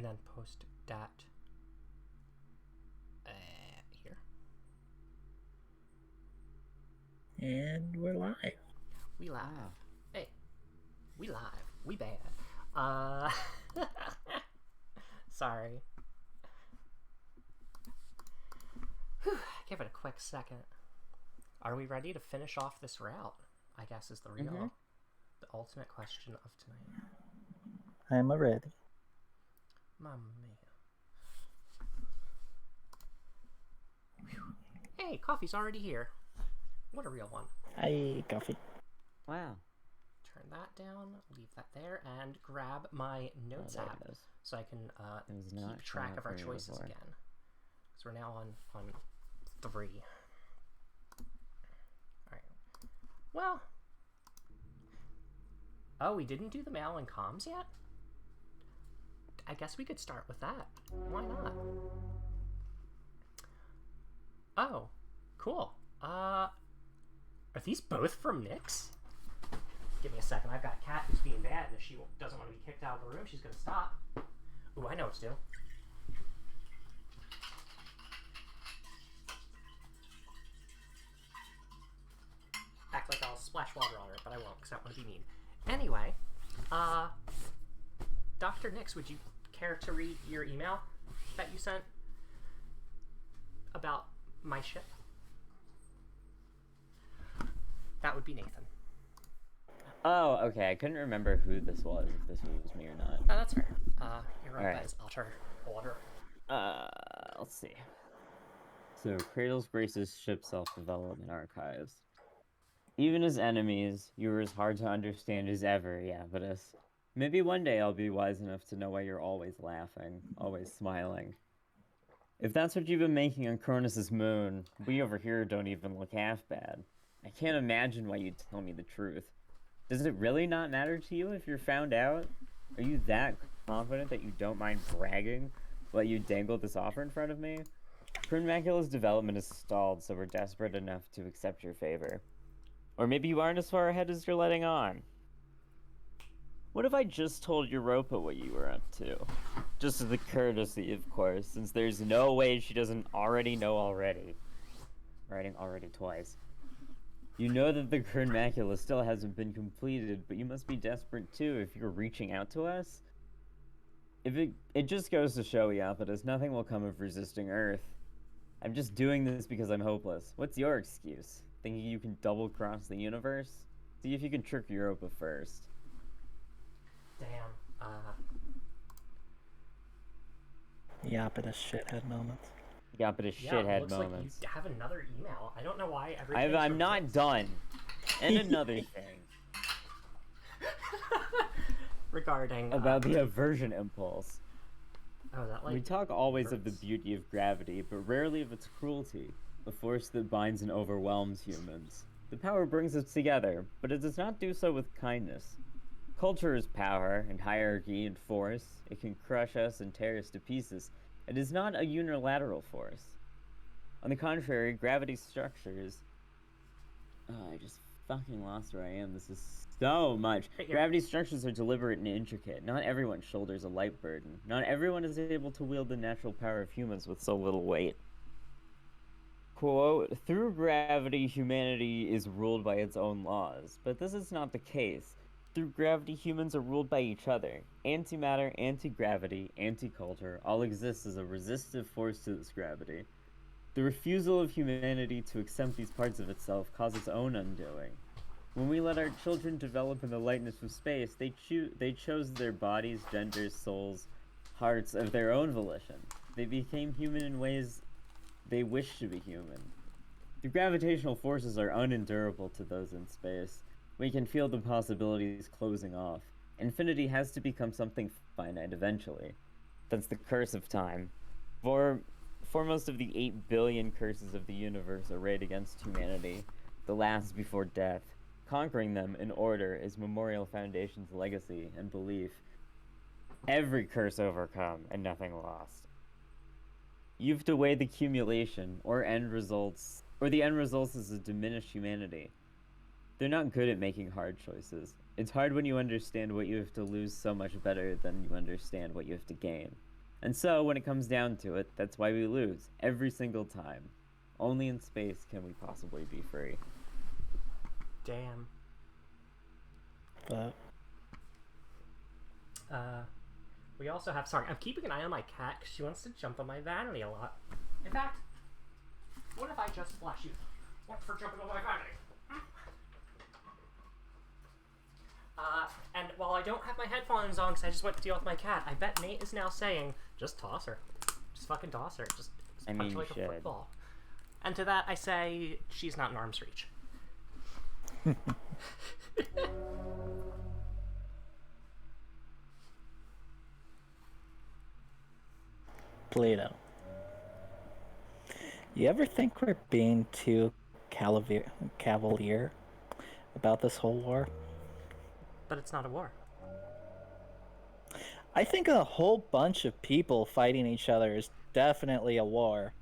and then post that here. And we're live. We live. Wow. Hey, we live. We bad. Sorry. Whew, give it a quick second. Are we ready to finish off this route? I guess is the real, the ultimate question of tonight. I'm ready. Mamma mia. Hey, coffee's already here. What a real one. Hi, coffee. Wow. Turn that down, leave that there, and grab my notes there app it is. so I can It was not keep track showing of up our for me choices before. again. So we're now on 3. Alright. Well. Oh, we didn't do the mail and comms yet? I guess we could start with that. Why not? Oh, cool. Are these both from Nyx? Give me a second. I've got a cat who's being bad, and if she doesn't want to be kicked out of the room, she's going to stop. Ooh, I know what to do. Act like I'll splash water on her, but I won't, because I want to be mean. Anyway, Dr. Nyx, would you care to read your email that you sent about my ship? That would be Nathan. Oh, okay. I couldn't remember who this was, if this was me or not. Oh, that's fair. You're up Alright. as utter order. Let's see. So, Cradle's Grace's ship self-development archives. Even as enemies, you were as hard to understand as ever, Iapetus. Maybe one day I'll be wise enough to know why you're always laughing, always smiling. If that's what you've been making on Cronus's moon, we over here don't even look half bad. I can't imagine why you'd tell me the truth. Does it really not matter to you if you're found out? Are you that confident that you don't mind bragging while you dangle this offer in front of me? Macula's development is stalled, so we're desperate enough to accept your favor. Or maybe you aren't as far ahead as you're letting on. What if I just told Europa what you were up to? Just as a courtesy, of course, since there's no way she doesn't already know already. Writing already twice. You know that the current macula still hasn't been completed, but you must be desperate too if you're reaching out to us. If it just goes to show, Iapetus, nothing will come of resisting Earth. I'm just doing this because I'm hopeless. What's your excuse? Thinking you can double-cross the universe? See if you can trick Europa first. Damn. Iapetus shithead moments. Iapetus Yeah, shithead looks moments. like you have another email. I don't know why everything. I'm not done. And another thing. Regarding About the aversion impulse. Oh, that like We talk always of the hurts. beauty of gravity, but rarely of its cruelty, a force that binds and overwhelms humans. The power brings us together, but it does not do so with kindness. Culture is power, and hierarchy, and force. It can crush us and tear us to pieces. It is not a unilateral force. On the contrary, gravity's structures... Oh, I just fucking lost where I am. This is so much. Hey, Gravity's structures are deliberate and intricate. Not everyone shoulders a light burden. Not everyone is able to wield the natural power of humans with so little weight. Quote, through gravity, humanity is ruled by its own laws, but this is not the case. Through gravity, humans are ruled by each other. Antimatter, anti-gravity, anti-culture all exist as a resistive force to this gravity. The refusal of humanity to accept these parts of itself causes its own undoing. When we let our children develop in the lightness of space, they chose their bodies, genders, souls, hearts of their own volition. They became human in ways they wish to be human. The gravitational forces are unendurable to those in space. We can feel the possibilities closing off. Infinity has to become something finite eventually. That's the curse of time. Foremost of the 8 billion curses of the universe arrayed against humanity, the last before death. Conquering them in order is Memorial Foundation's legacy and belief. Every curse overcome and nothing lost. You have to weigh the accumulation or the end results is a diminished humanity. They're not good at making hard choices. It's hard when you understand what you have to lose so much better than you understand what you have to gain. And so, when it comes down to it, that's why we lose every single time. Only in space can we possibly be free. Damn. But We also have... Sorry, I'm keeping an eye on my cat because she wants to jump on my vanity a lot. In fact, what if I just flash you? What for jumping on my vanity? And while I don't have my headphones on because I just went to deal with my cat, I bet Nate is now saying, just toss her. Just fucking toss her. Just punch her like a football. And to that I say, she's not in arm's reach. Pluto. You ever think we're being too cavalier about this whole war? But it's not a war. I think a whole bunch of people fighting each other is definitely a war.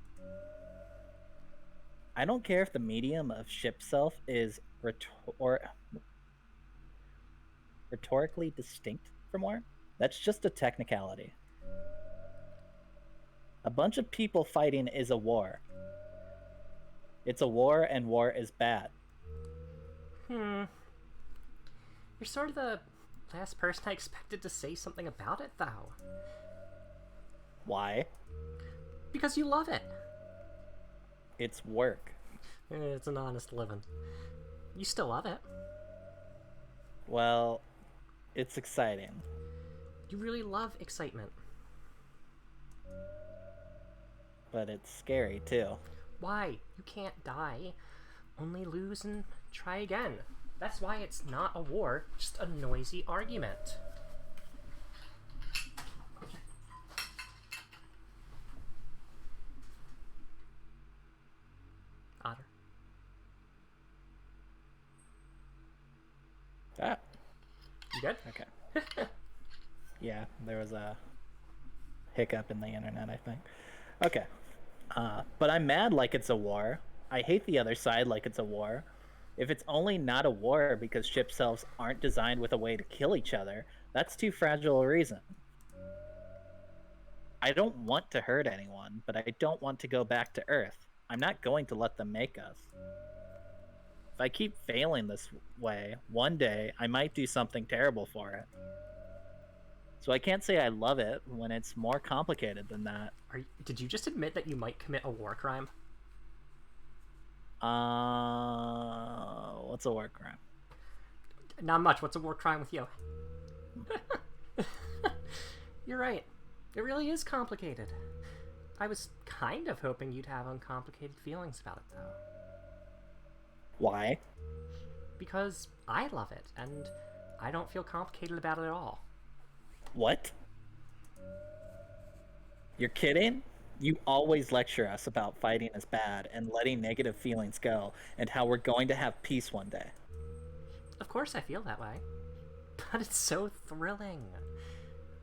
I don't care if the medium of ship self is rhetorically distinct from war. That's just a technicality. A bunch of people fighting is a war. It's a war, and war is bad. You're sort of the last person I expected to say something about it, though. Why? Because you love it. It's work. It's an honest living. You still love it. Well, it's exciting. You really love excitement. But it's scary, too. Why? You can't die. Only lose and try again. That's why it's not a war, just a noisy argument. Otter. Ah, You good? okay. Yeah, there was a hiccup in the internet, I think. Okay. But I'm mad like it's a war. I hate the other side like it's a war. If it's only not a war because ship selves aren't designed with a way to kill each other, that's too fragile a reason. I don't want to hurt anyone, but I don't want to go back to Earth. I'm not going to let them make us. If I keep failing this way, one day I might do something terrible for it. So I can't say I love it when it's more complicated than that. Did you just admit that you might commit a war crime? What's a war crime? Not much. What's a war crime with you? You're right. It really is complicated. I was kind of hoping you'd have uncomplicated feelings about it, though. Why? Because I love it, and I don't feel complicated about it at all. What? You're kidding? You always lecture us about fighting is bad and letting negative feelings go, and how we're going to have peace one day. Of course I feel that way. But it's so thrilling.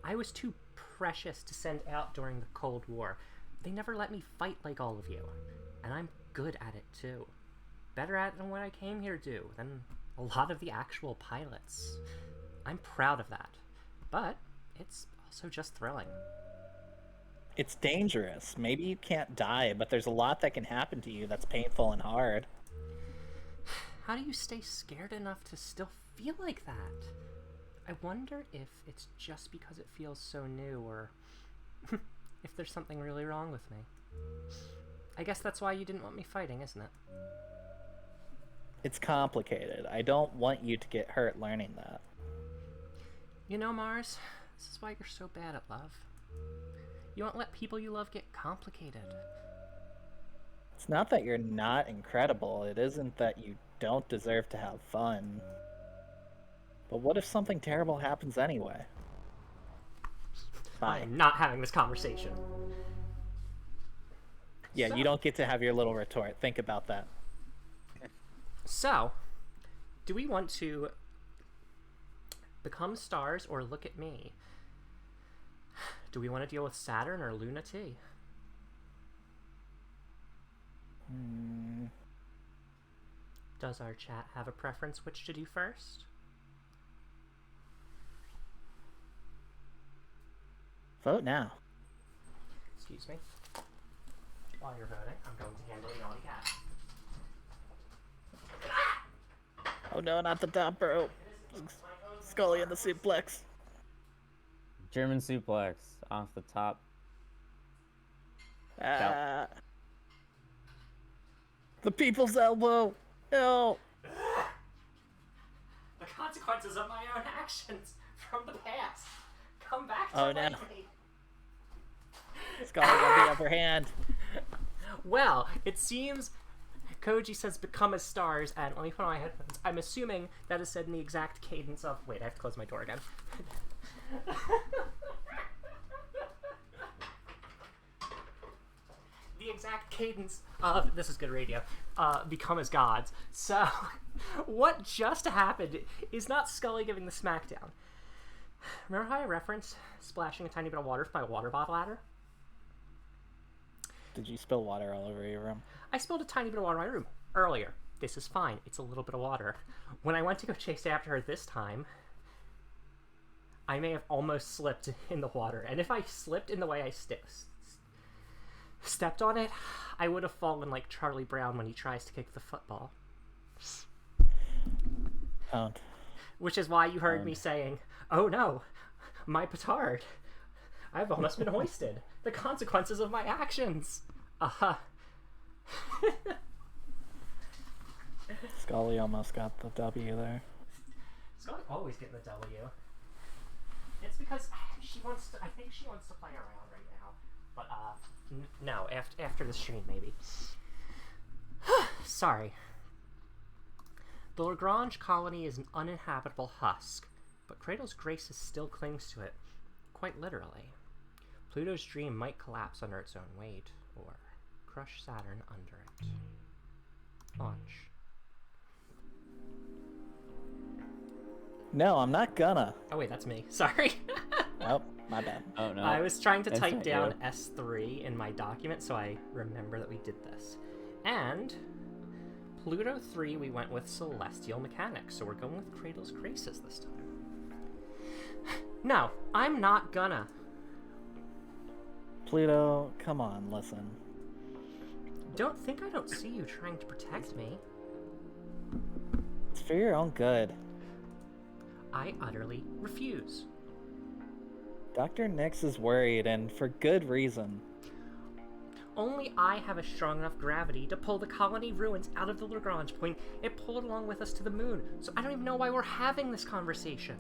I was too precious to send out during the Cold War. They never let me fight like all of you. And I'm good at it too. Better at it than what I came here to do, than a lot of the actual pilots. I'm proud of that. But it's also just thrilling. It's dangerous. Maybe you can't die, but there's a lot that can happen to you that's painful and hard. How do you stay scared enough to still feel like that? I wonder if it's just because it feels so new, or if there's something really wrong with me. I guess that's why you didn't want me fighting, isn't it? It's complicated. I don't want you to get hurt learning that. You know, Mars, this is why you're so bad at love. You won't let people you love get complicated. It's not that you're not incredible. It isn't that you don't deserve to have fun. But what if something terrible happens anyway? I Bye. am not having this conversation. Yeah, So- you don't get to have your little retort. Think about that. So, do we want to become stars or look at me? Do we want to deal with Saturn or Luna T? Does our chat have a preference which to do first? Vote now. excuse me. While you're voting, I'm going to handle the naughty cat. Oh no, not the top row. Scully in the suplex. German suplex off the top. The people's elbow. No. The consequences of my own actions from the past come back to Oh, bite no. me. Scully got the upper hand. Well, it seems Koji says become as stars, and let me put on my headphones. I'm assuming that is said in the exact cadence of... Wait, I have to close my door again. The exact cadence of... This is good radio. Become as gods. So, what just happened is not Scully giving the smackdown. Remember how I referenced splashing a tiny bit of water with my water bottle at her? Did you spill water all over your room? I spilled a tiny bit of water in my room earlier. This is fine. It's a little bit of water. When I went to go chase after her this time, I may have almost slipped in the water. And if I slipped in the way I stepped on it, I would have fallen like Charlie Brown when he tries to kick the football. Don't. Which is why you heard me saying, oh no, my petard. I've almost been hoisted. The consequences of my actions. Scully almost got the W there. Scully always getting the W. It's because she wants to, I think she wants to play around right now. But, no, after the stream, maybe. Sorry. The Lagrange colony is an uninhabitable husk, but Cradle's Graces still clings to it, quite literally. Pluto's dream might collapse under its own weight, or crush Saturn under it. Launch. No, I'm not gonna. Oh wait, that's me. Sorry. Oh, my bad. Oh no. I was trying to That's type not down you. S3 in my document, so I remember that we did this. And Pluto 3, we went with Celestial Mechanics, so we're going with Cradle's Graces this time. No, I'm not gonna. Pluto, come on, listen. Don't think I don't see you trying to protect me. It's for your own good. I utterly refuse. Dr. Nix is worried, and for good reason. Only I have a strong enough gravity to pull the colony ruins out of the Lagrange point. It pulled along with us to the moon, so I don't even know why we're having this conversation.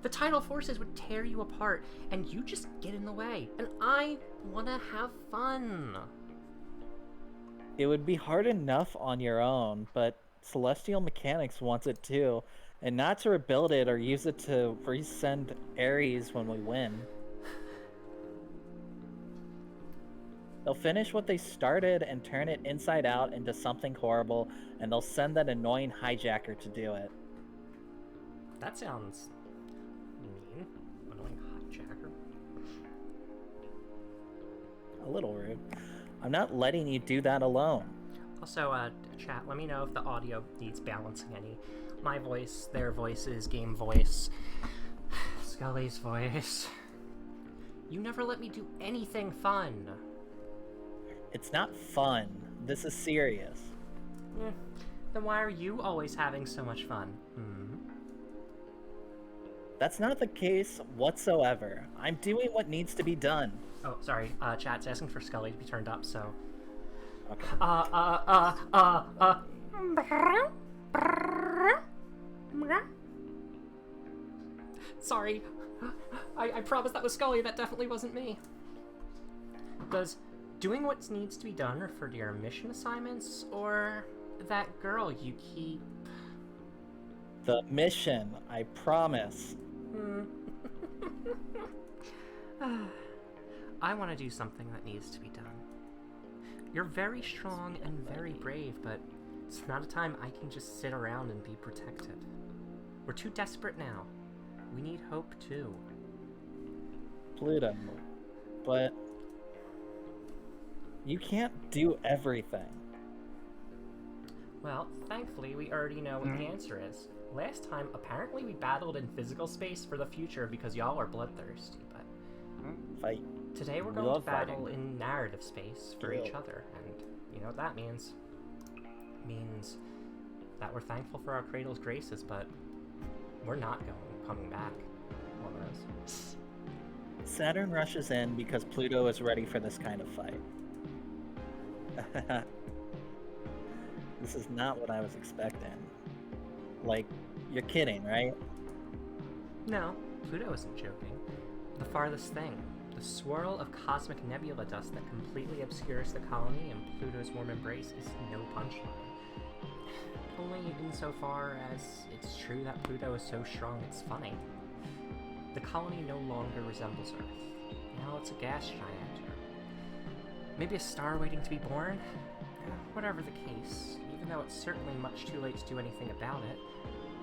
The tidal forces would tear you apart, and you just get in the way. And I want to have fun. It would be hard enough on your own, but Celestial Mechanics wants it too. And not to rebuild it or use it to resend Ares when we win. They'll finish what they started and turn it inside out into something horrible, and they'll send that annoying hijacker to do it. That sounds mean. Annoying hijacker. A little rude. I'm not letting you do that alone. Also, chat, let me know if the audio needs balancing any. My voice, their voices, game voice, Scully's voice. You never let me do anything fun. It's not fun. This is serious. Then why are you always having so much fun? That's not the case whatsoever. I'm doing what needs to be done. Oh, sorry. Chat's asking for Scully to be turned up, so... Okay. Sorry. I promise that was Scully. That definitely wasn't me. Does doing what needs to be done refer to your mission assignments, or that girl you keep... The mission, I promise. I want to do something that needs to be done. You're very strong and very brave, but it's not a time I can just sit around and be protected. We're too desperate now. We need hope too. Pluto. But you can't do everything. Well, thankfully we already know what the answer is. Last time, apparently we battled in physical space for the future because y'all are bloodthirsty, but Fight. Today we're We going to love battle fighting. in narrative space for each Cool. other, and you know what that means? Means that we're thankful for our cradle's graces, but we're not coming back. One of those. Saturn rushes in because Pluto is ready for this kind of fight. This is not what I was expecting. Like, you're kidding, right? No, Pluto isn't joking. The farthest thing, the swirl of cosmic nebula dust that completely obscures the colony in Pluto's warm embrace is no punchline. Only insofar as it's true that Pluto is so strong it's funny. The colony no longer resembles Earth. Now it's a gas giant, or maybe a star waiting to be born? Whatever the case, even though it's certainly much too late to do anything about it,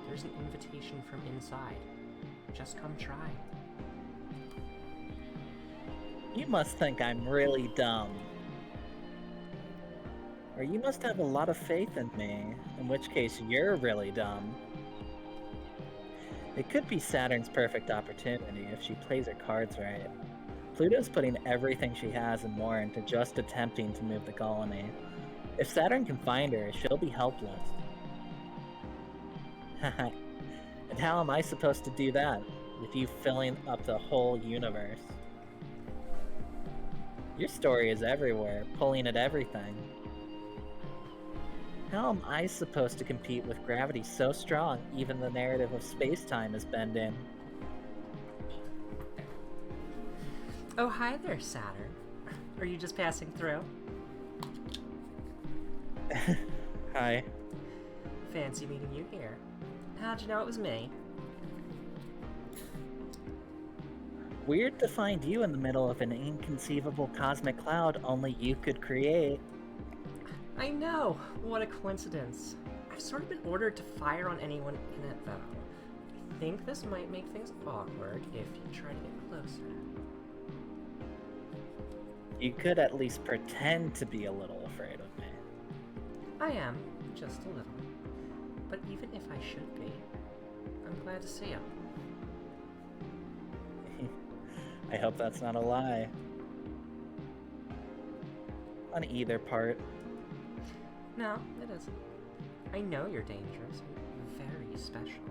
there's an invitation from inside. Just come try. You must think I'm really dumb. Or you must have a lot of faith in me, in which case you're really dumb. It could be Saturn's perfect opportunity if she plays her cards right. Pluto's putting everything she has and more into just attempting to move the colony. If Saturn can find her, she'll be helpless. And how am I supposed to do that, with you filling up the whole universe? Your story is everywhere, pulling at everything. How am I supposed to compete with gravity so strong even the narrative of space-time is bending? Oh, hi there, Saturn. Are you just passing through? Hi. Fancy meeting you here. How'd you know it was me? Weird to find you in the middle of an inconceivable cosmic cloud only you could create. I know! What a coincidence. I've sort of been ordered to fire on anyone in it, though. I think this might make things awkward if you try to get closer. You could at least pretend to be a little afraid of me. I am, just a little. But even if I should be, I'm glad to see you. I hope that's not a lie. On either part. No, it isn't. I know you're dangerous and very special.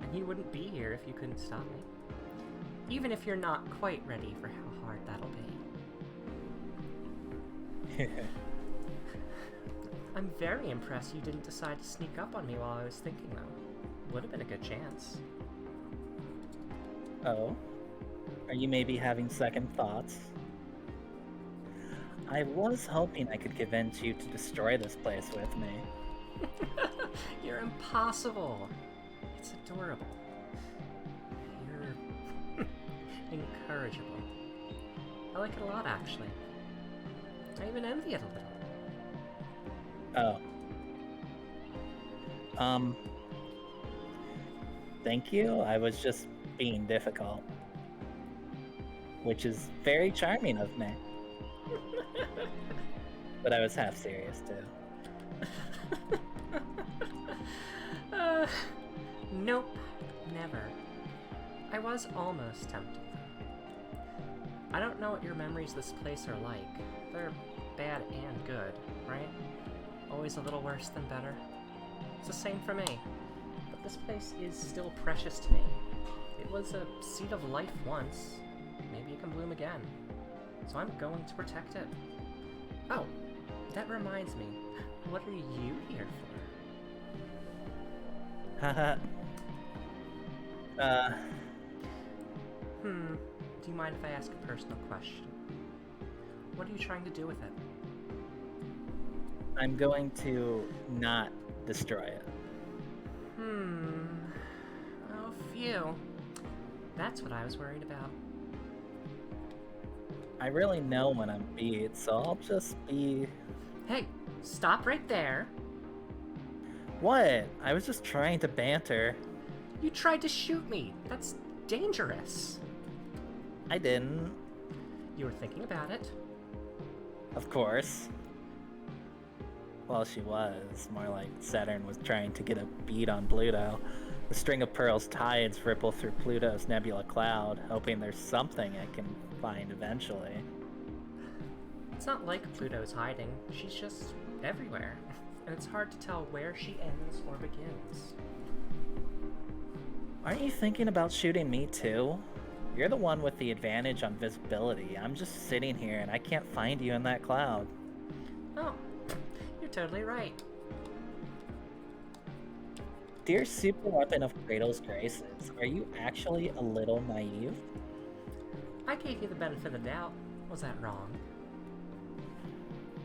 And you wouldn't be here if you couldn't stop me. Even if you're not quite ready for how hard that'll be. I'm very impressed you didn't decide to sneak up on me while I was thinking, though. Would have been a good chance. Oh? Are you maybe having second thoughts? I was hoping I could convince you to destroy this place with me. You're impossible. It's adorable. You're incorrigible. I like it a lot, actually. I even envy it a little. Oh. Thank you. I was just being difficult. Which is very charming of me. But I was half serious, too. Nope, never. I was almost tempted, though. I don't know what your memories of this place are like. They're bad and good, right? Always a little worse than better. It's the same for me. But this place is still precious to me. It was a seed of life once. Maybe it can bloom again. So I'm going to protect it. Oh, that reminds me. What are you here for? Haha. Do you mind if I ask a personal question? What are you trying to do with it? I'm going to not destroy it. Oh, phew. That's what I was worried about. I really know when I'm beat, so I'll just be... Hey, stop right there. What? I was just trying to banter. You tried to shoot me. That's dangerous. I didn't. You were thinking about it. Of course. Well, she was. More like Saturn was trying to get a beat on Pluto. The string of pearls tides ripple through Pluto's nebula cloud, hoping there's something it can find eventually. It's not like Pluto's hiding. She's just everywhere. And it's hard to tell where she ends or begins. Aren't you thinking about shooting me too? You're the one with the advantage on visibility. I'm just sitting here and I can't find you in that cloud. Oh, you're totally right. Dear super weapon of Cradle's graces, are you actually a little naive? I gave you the benefit of the doubt. Was that wrong?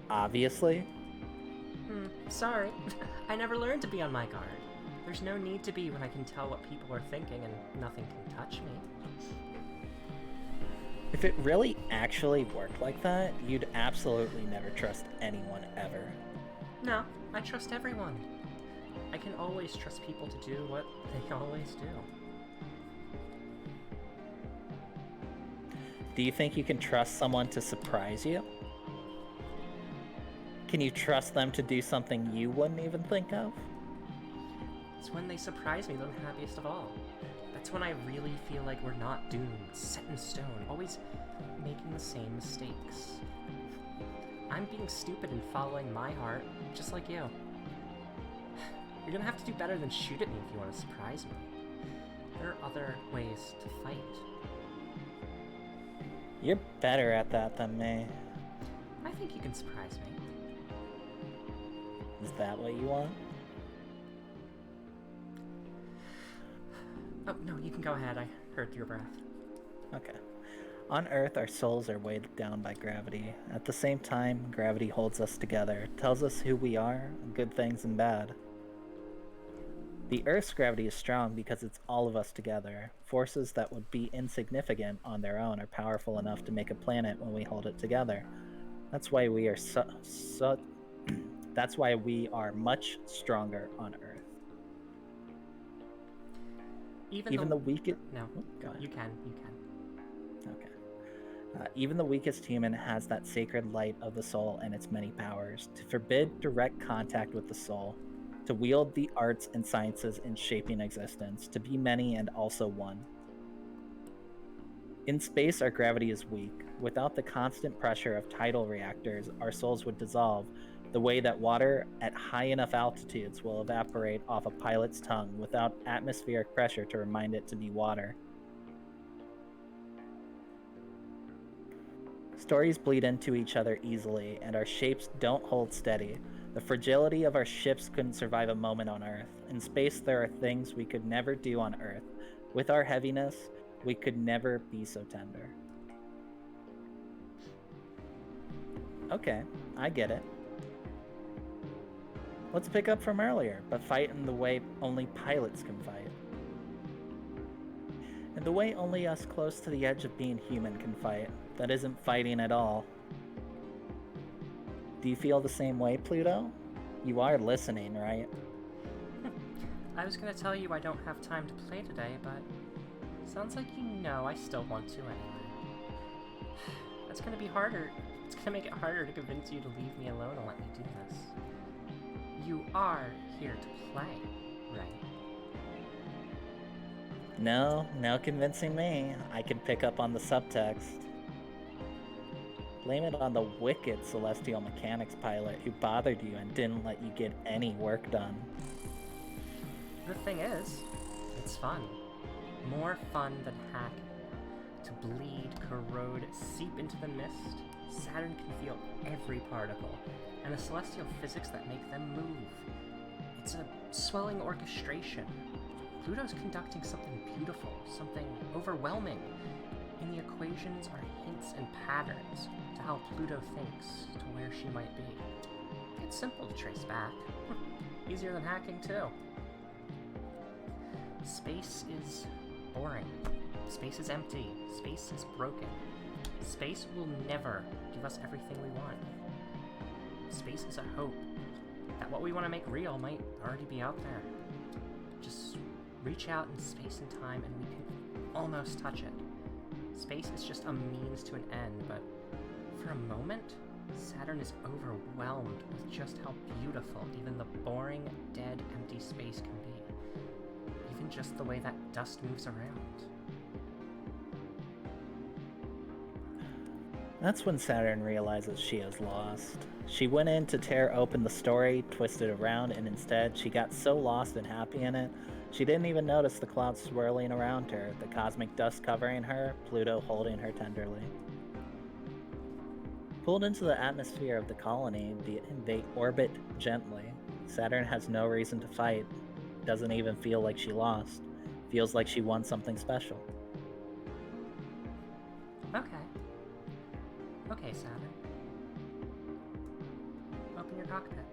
Obviously. Sorry. I never learned to be on my guard. There's no need to be when I can tell what people are thinking and nothing can touch me. If it really actually worked like that, you'd absolutely never trust anyone ever. No, I trust everyone. I can always trust people to do what they always do. Do you think you can trust someone to surprise you? Can you trust them to do something you wouldn't even think of? It's when they surprise me that I'm happiest of all. That's when I really feel like we're not doomed, set in stone, always making the same mistakes. I'm being stupid and following my heart, just like you. You're gonna have to do better than shoot at me if you want to surprise me. There are other ways to fight. You're better at that than me. I think you can surprise me. Is that what you want? Oh, no, you can go ahead. I heard your breath. Okay. On Earth, our souls are weighed down by gravity. At the same time, gravity holds us together, tells us who we are, good things and bad. The Earth's gravity is strong because it's all of us together. Forces that would be insignificant on their own are powerful enough to make a planet when we hold it together. That's why we are that's why we are much stronger on Earth. Even the weakest... No, oh, go ahead. you can. Okay. Even the weakest human has that sacred light of the soul and its many powers. To forbid direct contact with the soul, to wield the arts and sciences in shaping existence, to be many and also one. In space, our gravity is weak. Without the constant pressure of tidal reactors, our souls would dissolve, the way that water at high enough altitudes will evaporate off a pilot's tongue without atmospheric pressure to remind it to be water. Stories bleed into each other easily, and our shapes don't hold steady. The fragility of our ships couldn't survive a moment on Earth. In space, there are things we could never do on Earth. With our heaviness, we could never be so tender. Okay, I get it. Let's pick up from earlier, but fight in the way only pilots can fight. In the way only us close to the edge of being human can fight. That isn't fighting at all. Do you feel the same way, Pluto? You are listening, right? I was gonna tell you I don't have time to play today, but sounds like you know I still want to anyway. That's gonna be harder. It's gonna make it harder to convince you to leave me alone and let me do this. You are here to play, right? No convincing me. I can pick up on the subtext. Blame it on the wicked Celestial Mechanics pilot who bothered you and didn't let you get any work done. The thing is, it's fun. More fun than hacking. To bleed, corrode, seep into the mist, Saturn can feel every particle, and the celestial physics that make them move. It's a swelling orchestration. Pluto's conducting something beautiful, something overwhelming. In the equations are hints and patterns to how Pluto thinks, to where she might be. It's simple to trace back. Easier than hacking, too. Space is boring. Space is empty. Space is broken. Space will never give us everything we want. Space is a hope that what we want to make real might already be out there. Just reach out in space and time and we can almost touch it. Space is just a means to an end, but for a moment, Saturn is overwhelmed with just how beautiful even the boring, dead, empty space can be. even just the way that dust moves around. That's when Saturn realizes she is lost. She went in to tear open the story, twist it around, and instead she got so lost and happy in it, she didn't even notice the clouds swirling around her, the cosmic dust covering her, Pluto holding her tenderly. Pulled into the atmosphere of the colony, they orbit gently. Saturn has no reason to fight. Doesn't even feel like she lost. Feels like she won something special. Okay. Okay, Saturn. Open your cockpit.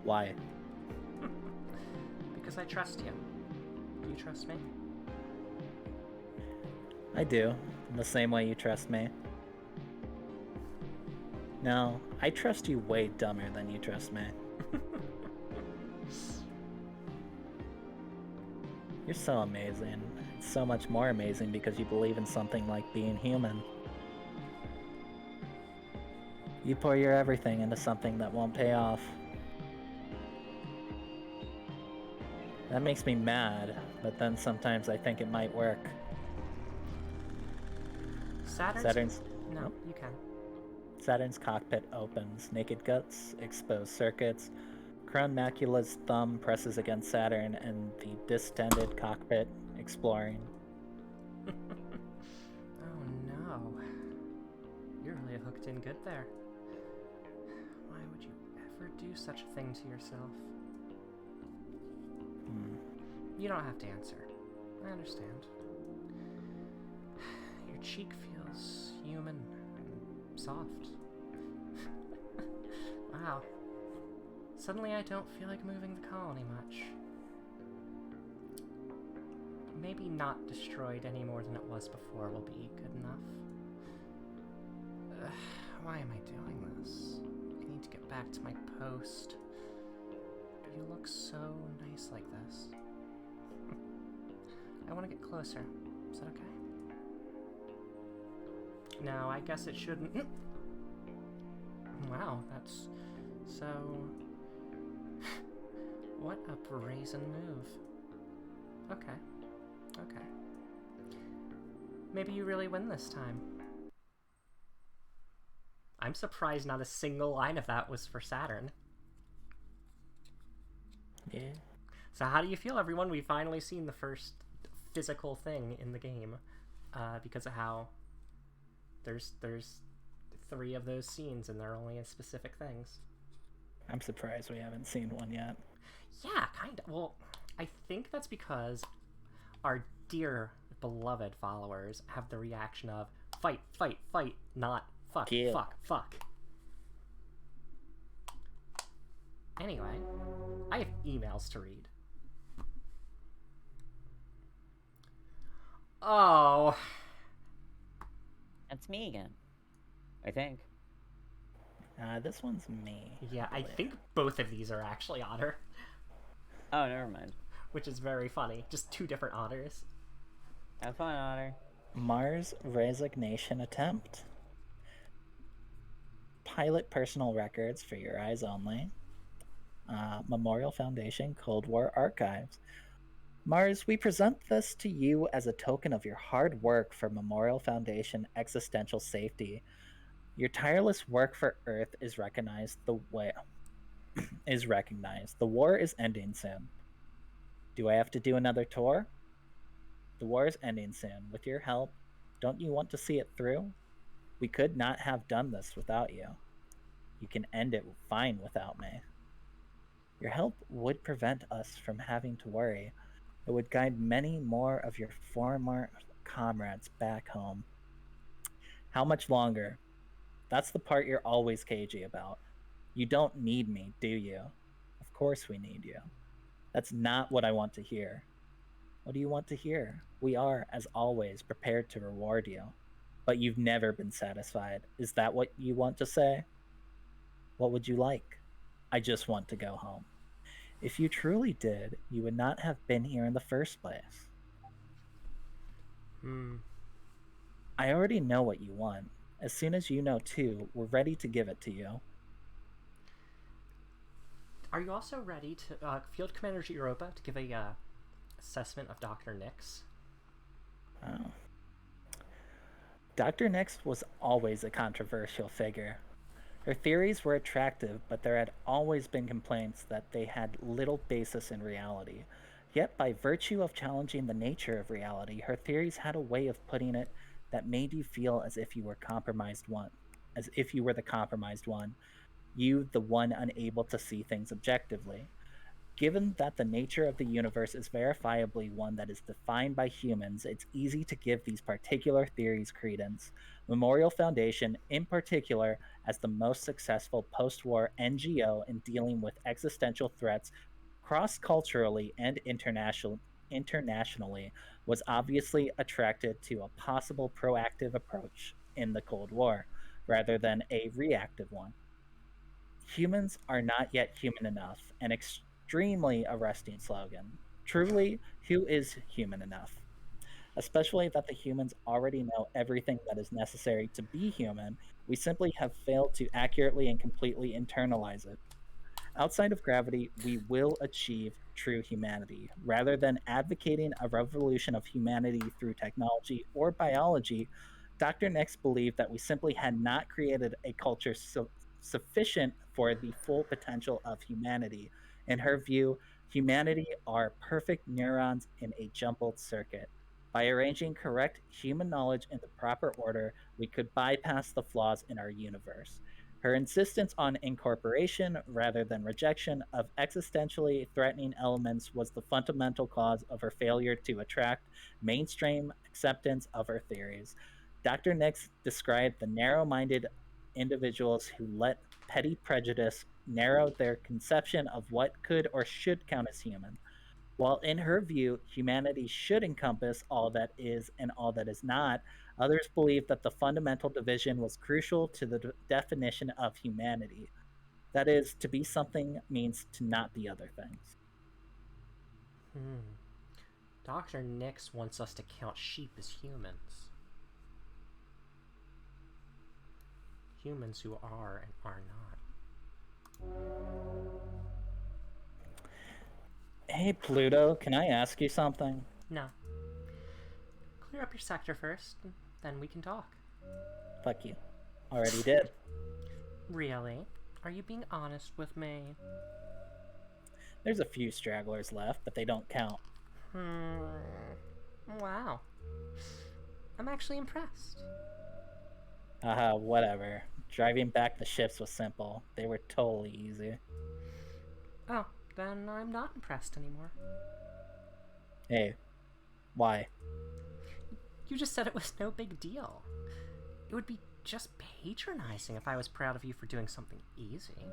Why? Because I trust you. Do you trust me? I do, in the same way you trust me. No, I trust you way dumber than you trust me. You're so amazing. It's so much more amazing because you believe in something like being human. You pour your everything into something that won't pay off. That makes me mad, but then sometimes I think it might work. Saturn's... No, Oh. you can. Saturn's cockpit opens. Naked guts, exposed circuits. Crown Macula's thumb presses against Saturn and the distended cockpit, exploring. Oh no. You're really hooked in good there. Why would you ever do such a thing to yourself? You don't have to answer. I understand. Your cheek feels human and soft. Wow. Suddenly I don't feel like moving the colony much. Maybe not destroyed any more than it was before will be good enough. Why am I doing this? I need to get back to my post. You look so nice like this. I want to get closer. Is that okay? No, I guess it shouldn't. Wow, that's so... What a brazen move. Okay. Okay. Maybe you really win this time. I'm surprised not a single line of that was for Saturn. Yeah. So how do you feel, everyone? We've finally seen the first physical thing in the game, because of how there's 3 of those scenes and they're only in specific things. I'm surprised we haven't seen one yet. Yeah, kind of. Well, I think that's because our dear beloved followers have the reaction of fight, fight, fight, not fuck, Yeah. fuck, fuck. Anyway, I have emails to read. Oh. That's me again. I think. This one's me. Yeah, I believe. think both of these are actually Otter, Oh, never mind. which is very funny. Just 2 different Otters. Have fun, Otter. Mars resignation attempt. Pilot personal records for your eyes only. Memorial Foundation Cold War Archives. Mars, we present this to you as a token of your hard work for Memorial Foundation existential safety. Your tireless work for Earth is recognized. The war is ending soon. Do I have to do another tour? The war is ending soon. With your help, don't you want to see it through? We could not have done this without you. You can end it fine without me. Your help would prevent us from having to worry. It would guide many more of your former comrades back home. How much longer? That's the part you're always cagey about. You don't need me, do you? Of course we need you. That's not what I want to hear. What do you want to hear? We are, as always, prepared to reward you. But you've never been satisfied. Is that what you want to say? What would you like? I just want to go home. If you truly did, you would not have been here in the first place. I already know what you want. As soon as you know too, we're ready to give it to you. Are you also ready to Field Commander Europa to give a assessment of Dr. Nix? Oh. Dr. Nix was always a controversial figure. Her theories were attractive, but there had always been complaints that they had little basis in reality. Yet, by virtue of challenging the nature of reality, her theories had a way of putting it that made you feel as if you were compromised one, as if you were the compromised one, you the one unable to see things objectively. Given that the nature of the universe is verifiably one that is defined by humans, it's easy to give these particular theories credence. Memorial Foundation, in particular, as the most successful post war NGO in dealing with existential threats cross culturally and internationally, was obviously attracted to a possible proactive approach in the Cold War rather than a reactive one. Humans are not yet human enough, an extremely arresting slogan. Truly, who is human enough? Especially that the humans already know everything that is necessary to be human, we simply have failed to accurately and completely internalize it. Outside of gravity, we will achieve true humanity. Rather than advocating a revolution of humanity through technology or biology, Dr. Nix believed that we simply had not created a culture sufficient for the full potential of humanity. In her view, humanity are perfect neurons in a jumbled circuit. By arranging correct human knowledge in the proper order, we could bypass the flaws in our universe. Her insistence on incorporation rather than rejection of existentially threatening elements was the fundamental cause of her failure to attract mainstream acceptance of her theories. Dr. Nix described the narrow minded individuals who let petty prejudice narrow their conception of what could or should count as human. While in her view, humanity should encompass all that is and all that is not, others believe that the fundamental division was crucial to the definition of humanity. That is, to be something means to not be other things. Dr. Nix wants us to count sheep as humans. Humans who are and are not. Hey, Pluto, can I ask you something? No. Clear up your sector first, and then we can talk. Fuck you. Already did. Really? Are you being honest with me? There's a few stragglers left, but they don't count. Wow. I'm actually impressed. Haha, whatever. Driving back the ships was simple. They were totally easy. Oh, then I'm not impressed anymore. Hey, why? You just said it was no big deal. It would be just patronizing if I was proud of you for doing something easy.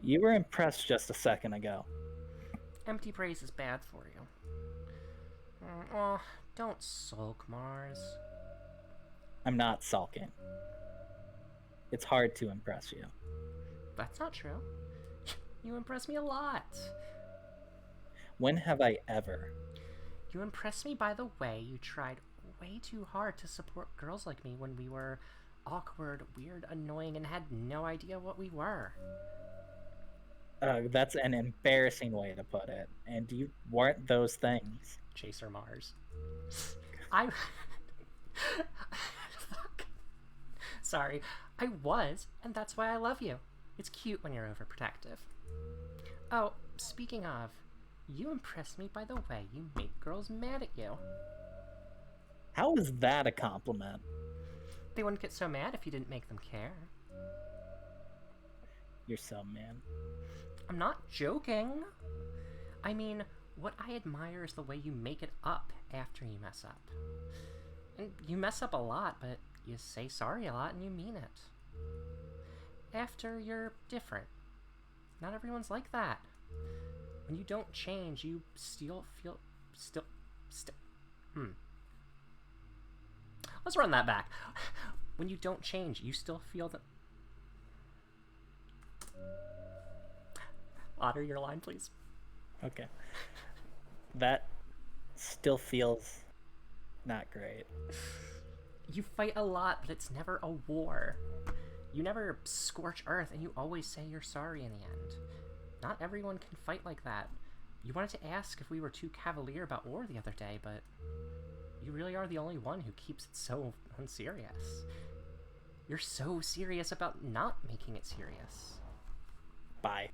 You were impressed just a second ago. Empty praise is bad for you. Oh, don't sulk, Mars. I'm not sulking. It's hard to impress you. That's not true. You impress me a lot. When have I ever? You impress me by the way you tried way too hard to support girls like me when we were awkward, weird, annoying, and had no idea what we were. That's an embarrassing way to put it. And you weren't those things. Chaser Mars. I... Fuck. Sorry. I was, and that's why I love you. It's cute when you're overprotective. Oh, speaking of, you impress me by the way you make girls mad at you. How is that a compliment? They wouldn't get so mad if you didn't make them care. You're so mean. I'm not joking. I mean, what I admire is the way you make it up after you mess up. And you mess up a lot, but you say sorry a lot and you mean it. After you're different. Not everyone's like that. When you don't change, you still feel... Let's run that back. When you don't change, you still feel that... Otter, your line, please. Okay. That still feels not great. You fight a lot, but it's never a war. You never scorch Earth, and you always say you're sorry in the end. Not everyone can fight like that. You wanted to ask if we were too cavalier about war the other day, but you really are the only one who keeps it so unserious. You're so serious about not making it serious. Bye.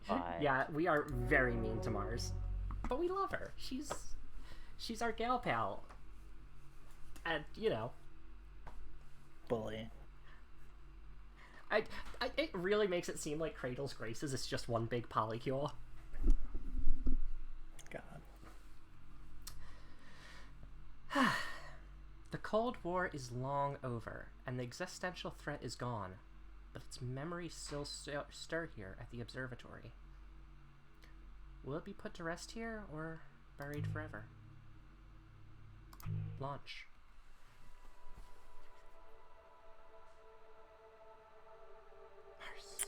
Bye. Yeah, we are very mean to Mars. But we love her. She's our gal pal. And, you know. Bully. It really makes it seem like Cradle's Graces is just one big polycule. God. The Cold War is long over, and the existential threat is gone, but its memories still stir here at the observatory. Will it be put to rest here, or buried forever? Launch. Mars.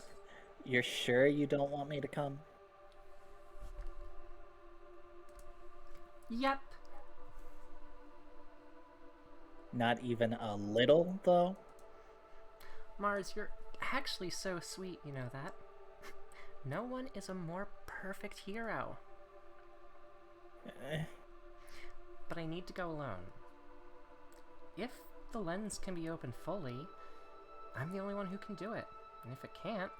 You're sure you don't want me to come? Yep. Not even a little, though? Mars, you're actually so sweet, you know that? No one is a more perfect hero. But I need to go alone. If the lens can be opened fully, I'm the only one who can do it. And if it can't,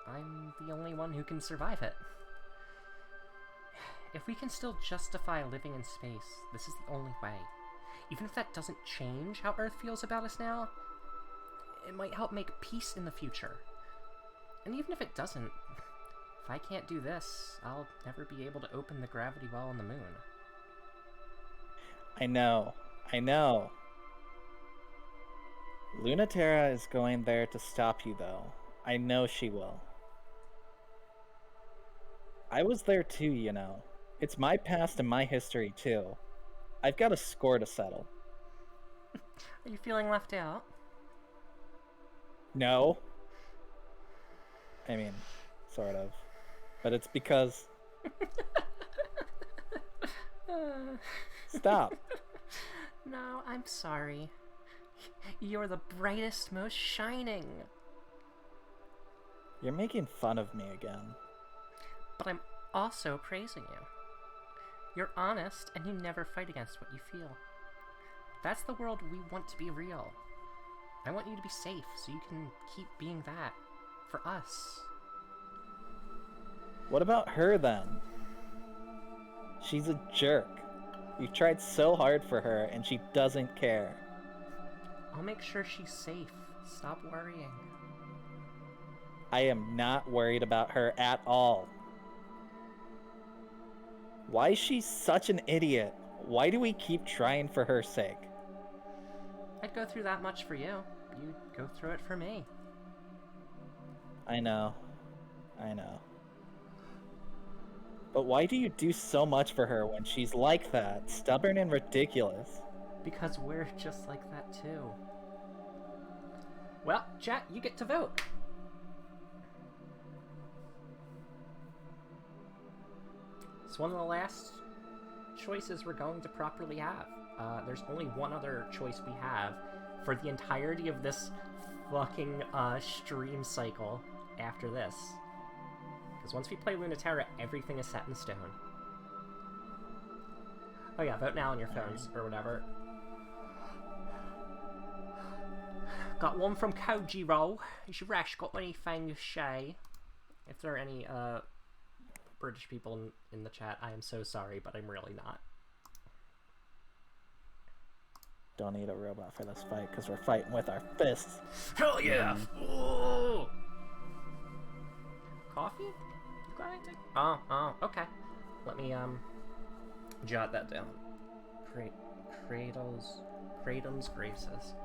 I'm the only one who can survive it. If we can still justify living in space, this is the only way. Even if that doesn't change how Earth feels about us now, it might help make peace in the future. And even if it doesn't, if I can't do this, I'll never be able to open the gravity well on the moon. I know. Lunaterra is going there to stop you, though. I know she will. I was there too, you know. It's my past and my history, too. I've got a score to settle. Are you feeling left out? No. I mean, sort of. But it's because... Stop. No, I'm sorry. You're the brightest, most shining. You're making fun of me again. But I'm also praising you. You're honest, and you never fight against what you feel. That's the world we want to be real. I want you to be safe, so you can keep being that. For us. What about her, then? She's a jerk. You've tried so hard for her, and she doesn't care. I'll make sure she's safe. Stop worrying. I am not worried about her at all. Why is she such an idiot? Why do we keep trying for her sake? I'd go through that much for you. You'd go through it for me. I know. But why do you do so much for her when she's like that, stubborn and ridiculous? Because we're just like that too. Well, chat, you get to vote. It's one of the last choices we're going to properly have. There's only one other choice we have for the entirety of this fucking stream cycle after this. Because once we play Lunaterra, everything is set in stone. Oh yeah, vote now on your phones, or whatever. Got one from Kojiro. Is Rash got anything to say? If there are any British people in the chat, I am so sorry, but I'm really not. Don't need a robot for this fight, because we're fighting with our fists. Hell yeah! Ooh. Coffee? You got anything? Oh, okay. Let me, jot that down. Kratom's Graces.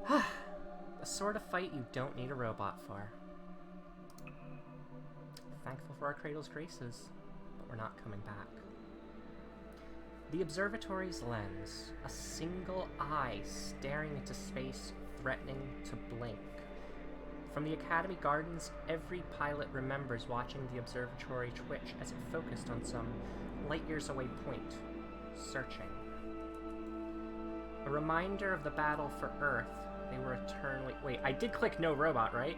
The sort of fight you don't need a robot for. Thankful for our Cradle's Graces, but we're not coming back. The observatory's lens, a single eye staring into space, threatening to blink. From the Academy Gardens, every pilot remembers watching the observatory twitch as it focused on some light years away point, searching. A reminder of the battle for Earth, they were eternally... Wait, I did click no robot, right?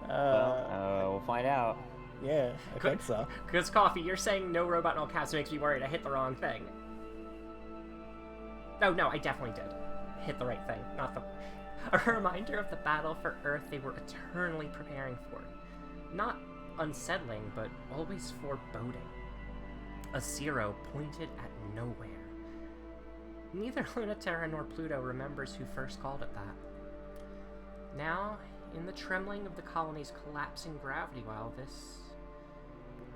We'll find out. Yeah, I think so. Because, Coffee, you're saying no robot in all caps makes me worried I hit the wrong thing. Oh, no, I definitely did. Hit the right thing, not the... A reminder of the battle for Earth they were eternally preparing for. Not unsettling, but always foreboding. A zero pointed at nowhere. Neither Lunaterra nor Pluto remembers who first called it that. Now, in the trembling of the colony's collapsing gravity well, this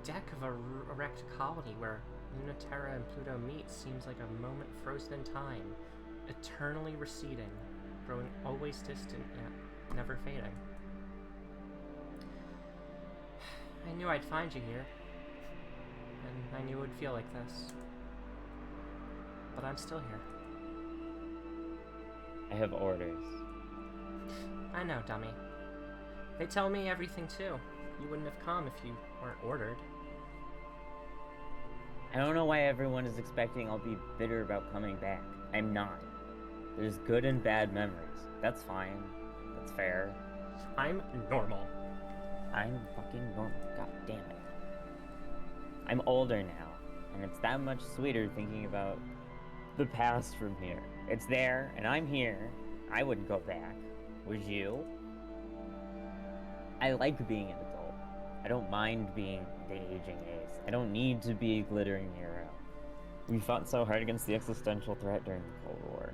deck of a wrecked colony where Lunaterra and Pluto meet seems like a moment frozen in time, eternally receding, growing always distant yet never fading. I knew I'd find you here, and I knew it would feel like this. But I'm still here. I have orders. I know, dummy. They tell me everything too. You wouldn't have come if you weren't ordered. I don't know why everyone is expecting I'll be bitter about coming back. I'm not. There's good and bad memories. That's fine. That's fair. I'm normal. I'm fucking normal. God damn it. I'm older now, and it's that much sweeter thinking about the past from here. It's there, and I'm here. I wouldn't go back. Would you? I like being an adult. I don't mind being the aging ace. I don't need to be a glittering hero. We fought so hard against the existential threat during the Cold War.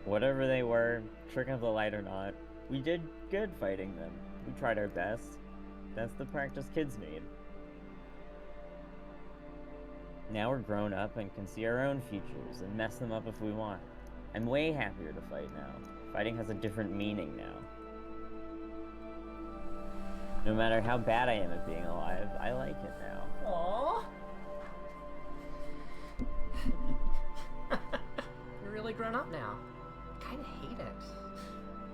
Whatever they were, trick of the light or not, we did good fighting them. We tried our best. That's the practice kids need. Now we're grown up and can see our own futures and mess them up if we want. I'm way happier to fight now. Fighting has a different meaning now. No matter how bad I am at being alive, I like it now. Aww. You're really grown up now. I kinda hate it.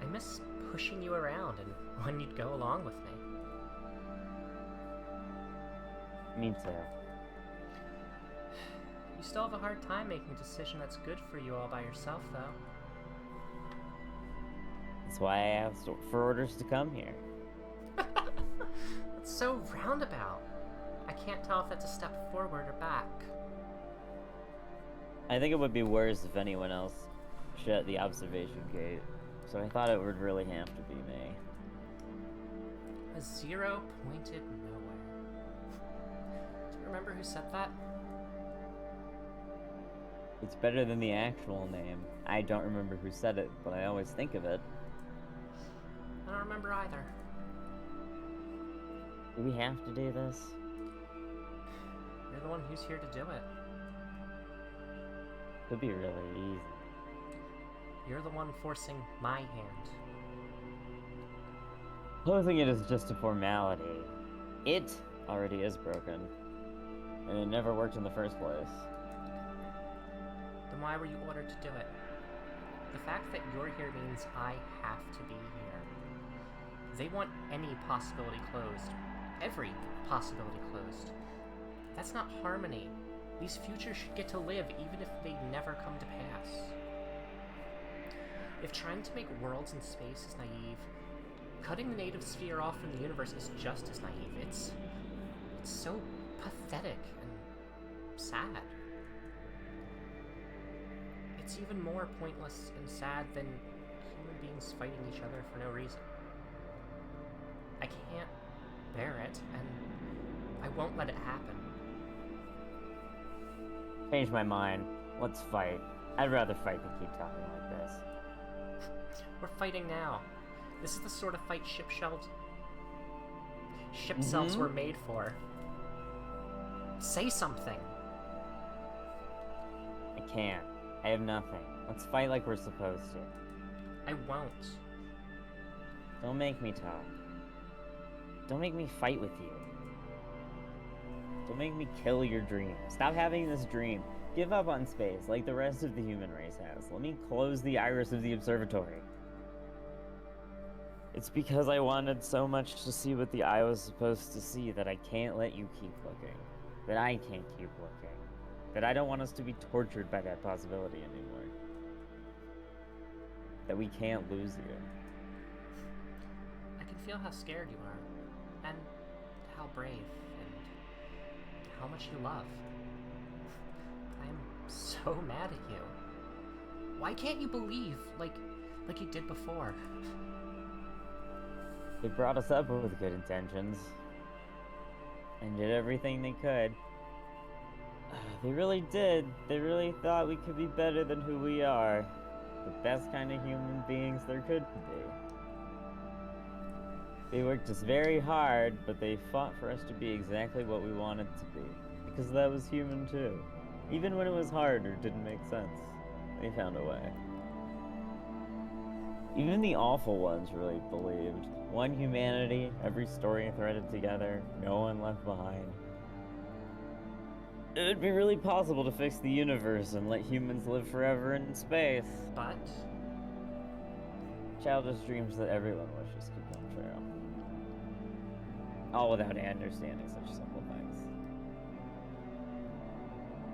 I miss pushing you around and when you'd go along with me. Me too. You still have a hard time making a decision that's good for you all by yourself, though. That's why I asked for orders to come here. It's so roundabout. I can't tell if that's a step forward or back. I think it would be worse if anyone else shut the observation gate, so I thought it would really have to be me. A zero pointed nowhere. Do you remember who said that? It's better than the actual name. I don't remember who said it, but I always think of it. I don't remember either. Do we have to do this? You're the one who's here to do it. Could be really easy. You're the one forcing my hand. Closing it is just a formality. It already is broken. And it never worked in the first place. Then why were you ordered to do it? The fact that you're here means I have to be here. They want any possibility closed. Every possibility closed. That's not harmony. These futures should get to live even if they never come to pass. If trying to make worlds in space is naive, cutting the native sphere off from the universe is just as naive. It's so pathetic and sad. It's even more pointless and sad than human beings fighting each other for no reason. I can't bear it, and I won't let it happen. Change my mind. Let's fight. I'd rather fight than keep talking like this. We're fighting now. This is the sort of fight ship selves were made for. Say something. I can't. I have nothing. Let's fight like we're supposed to. I won't. Don't make me talk. Don't make me fight with you. Don't make me kill your dream. Stop having this dream. Give up on space like the rest of the human race has. Let me close the iris of the observatory. It's because I wanted so much to see what the eye was supposed to see that I can't let you keep looking. That I can't keep looking. That I don't want us to be tortured by that possibility anymore. That we can't lose you. I can feel how scared you are, and how brave, and how much you love. I am so mad at you. Why can't you believe like you did before? They brought us up with good intentions. And did everything they could. They really did. They really thought we could be better than who we are. The best kind of human beings there could be. They worked us very hard, but they fought for us to be exactly what we wanted to be. Because that was human too. Even when it was hard or didn't make sense, they found a way. Even the awful ones really believed. One humanity, every story threaded together, no one left behind. It would be really possible to fix the universe and let humans live forever in space. But Childish dreams that everyone wishes could come true. All without understanding such simple things.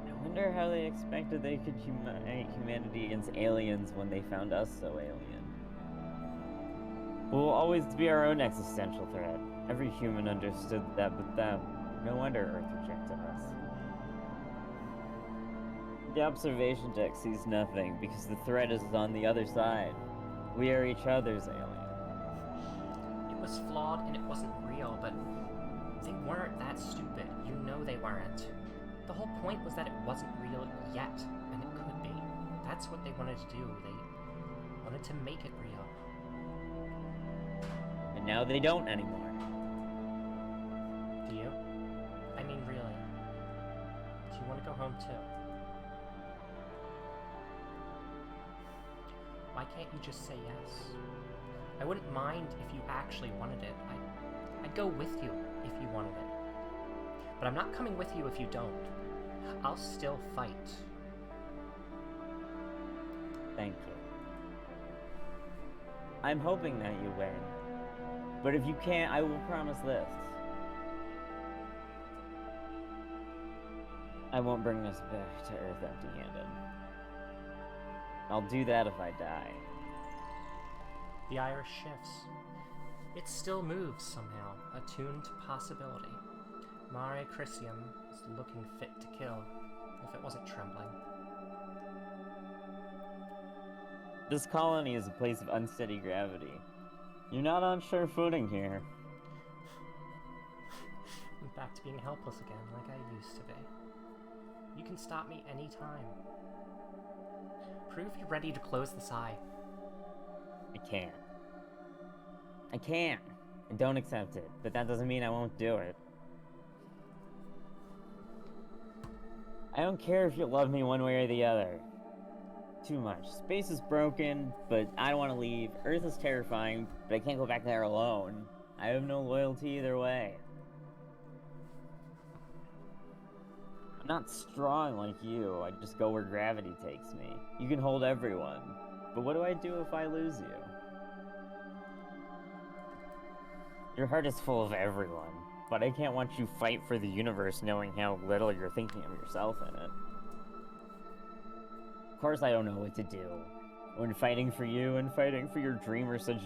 I wonder how they expected they could unite humanity against aliens when they found us so alien. We'll always be our own existential threat. Every human understood that but them. No wonder Earth rejected us. The observation deck sees nothing because the threat is on the other side. We are each other's alien. it was flawed and it wasn't real, but they weren't that stupid. You know they weren't. The whole point was that it wasn't real yet, and it could be. That's what they wanted to do. They wanted to make it real. And now they don't anymore. Do you? I mean, really. Do you want to go home too? Why can't you just say yes? I wouldn't mind if you actually wanted it. I'd go with you if you wanted it. But I'm not coming with you if you don't. I'll still fight. Thank you. I'm hoping that you win. But if you can't, I will promise this. I won't bring us back to Earth empty-handed. I'll do that if I die. The iris shifts. It still moves somehow, attuned to possibility. Mare Crisium is looking fit to kill, if it wasn't trembling. This colony is a place of unsteady gravity. You're not on sure footing here. I'm back to being helpless again, like I used to be. You can stop me anytime. Prove you're ready to close this eye. I can't. I can't. I don't accept it, but that doesn't mean I won't do it. I don't care if you love me one way or the other. Too much. Space is broken, but I don't want to leave. Earth is terrifying, but I can't go back there alone. I have no loyalty either way. I'm not strong like you. I just go where gravity takes me. You can hold everyone. But what do I do if I lose you? Your heart is full of everyone, but I can't watch you fight for the universe knowing how little you're thinking of yourself in it. Of course I don't know what to do. When fighting for you and fighting for your dream are such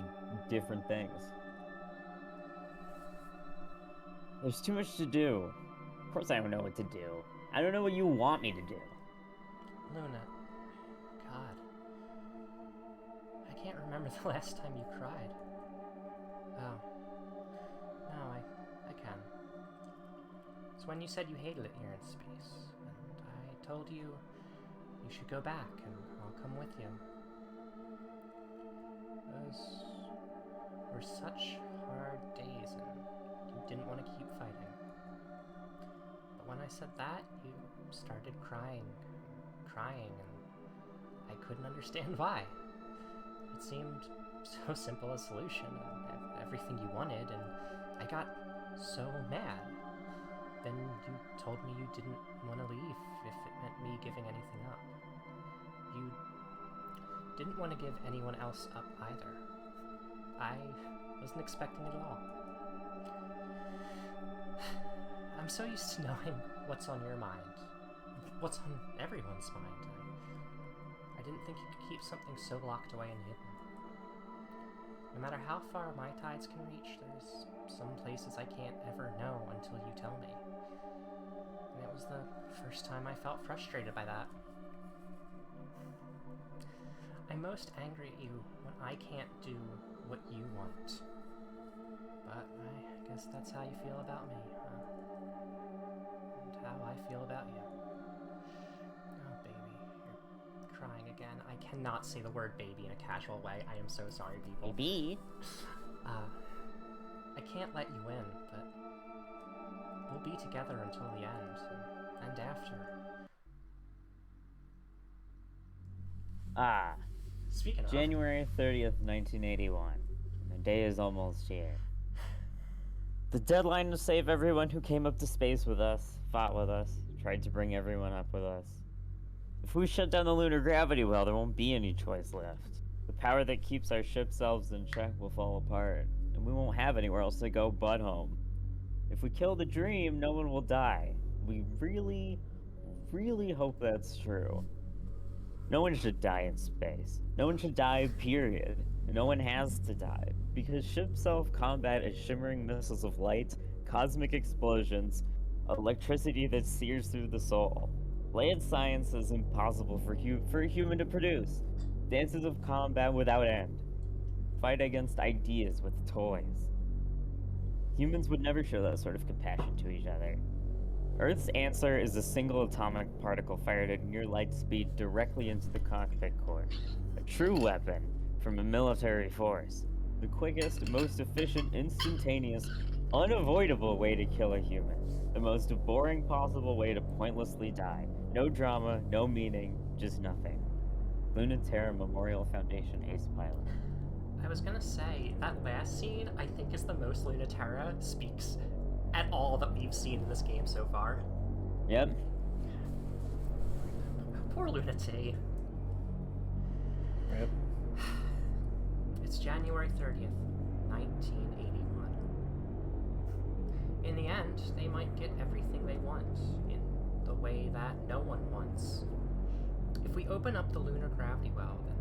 different things. There's too much to do. Of course I don't know what to do. I don't know what you want me to do. Luna. God. I can't remember the last time you cried. Oh. No, I can. It's when you said you hated it here in space, and I told you you should go back, and I'll come with you. Those were such hard days, and you didn't want to keep fighting. But when I said that, you started crying, and I couldn't understand why. It seemed so simple a solution, and everything you wanted, and I got so mad. Then you told me you didn't want to leave if it meant me giving anything up. You didn't want to give anyone else up either. I wasn't expecting it at all. I'm so used to knowing what's on your mind. what's on everyone's mind. I didn't think you could keep something so locked away and hidden. No matter how far my tides can reach, there's some places I can't ever know until you tell me. And it was the first time I felt frustrated by that. I'm most angry at you when I can't do what you want. But I guess that's how you feel about me, huh? And how I feel about you. Oh, baby, you're crying again. I cannot say the word baby in a casual way. I am so sorry, people. Baby. I can't let you in, but we'll be together until the end, and after. Ah, Speaking of... January 30th, 1981. The day is almost here. The deadline to save everyone who came up to space with us, fought with us, tried to bring everyone up with us. If we shut down the lunar gravity well, there won't be any choice left. The power that keeps our ship selves in check will fall apart, and we won't have anywhere else to go but home. If we kill the dream, no one will die. We really, really hope that's true. No one should die in space. No one should die, period. No one has to die, because ship self-combat is shimmering missiles of light, cosmic explosions, electricity that sears through the soul. Layered science is impossible for a human to produce. Dances of combat without end. Fight against ideas with toys. Humans would never show that sort of compassion to each other. Earth's answer is a single atomic particle fired at near light speed directly into the cockpit core. A true weapon from a military force. The quickest, most efficient, instantaneous, unavoidable way to kill a human. The most boring possible way to pointlessly die. No drama, no meaning, just nothing. Lunaterra Memorial Foundation Ace Pilot. I was gonna say, that last scene, I think, is the most Lunaterra speaks at all that we've seen in this game so far. Yep. Poor Lunati. Yep. It's January 30th, 1981. In the end, they might get everything they want, in the way that no one wants. If we open up the lunar gravity well, then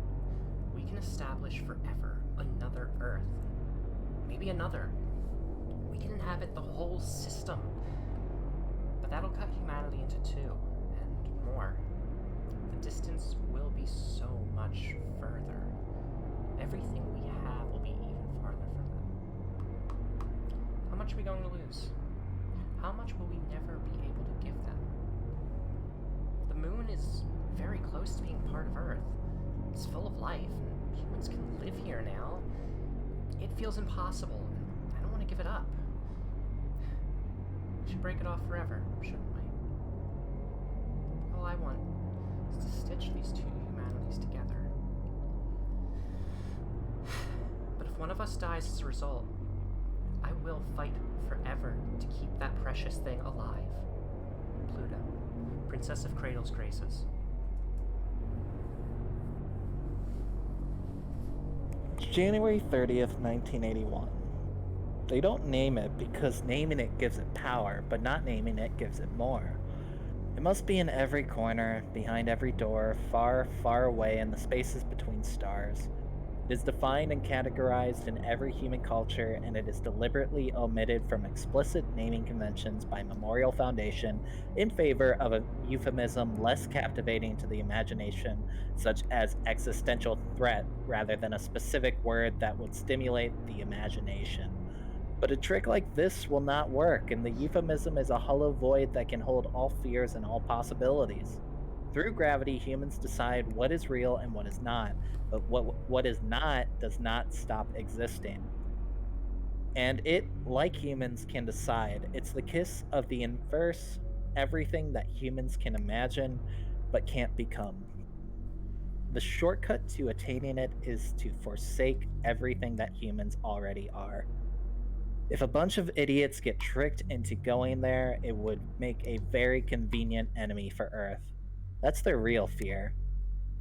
we can establish forever another Earth. Maybe another. We can inhabit the whole system. But that'll cut humanity into two, and more. The distance will be so much further. Everything we have will be even farther from them. How much are we going to lose? How much will we never be able to give them? The moon is very close to being part of Earth. It's full of life, and humans can live here now. It feels impossible, and I don't want to give it up. We should break it off forever, shouldn't we? All I want is to stitch these two humanities together. But if one of us dies as a result, I will fight forever to keep that precious thing alive. Pluto, Princess of Cradle's Graces. January 30th, 1981. They don't name it because naming it gives it power, but not naming it gives it more. It must be in every corner, behind every door, far, far away in the spaces between stars. It is defined and categorized in every human culture, and it is deliberately omitted from explicit naming conventions by Memorial Foundation in favor of a euphemism less captivating to the imagination, such as existential threat, rather than a specific word that would stimulate the imagination. But a trick like this will not work, and the euphemism is a hollow void that can hold all fears and all possibilities. Through gravity, humans decide what is real and what is not, but what is not does not stop existing. And it, like humans, can decide. It's the kiss of the inverse, everything that humans can imagine but can't become. The shortcut to attaining it is to forsake everything that humans already are. If a bunch of idiots get tricked into going there, it would make a very convenient enemy for Earth. That's their real fear.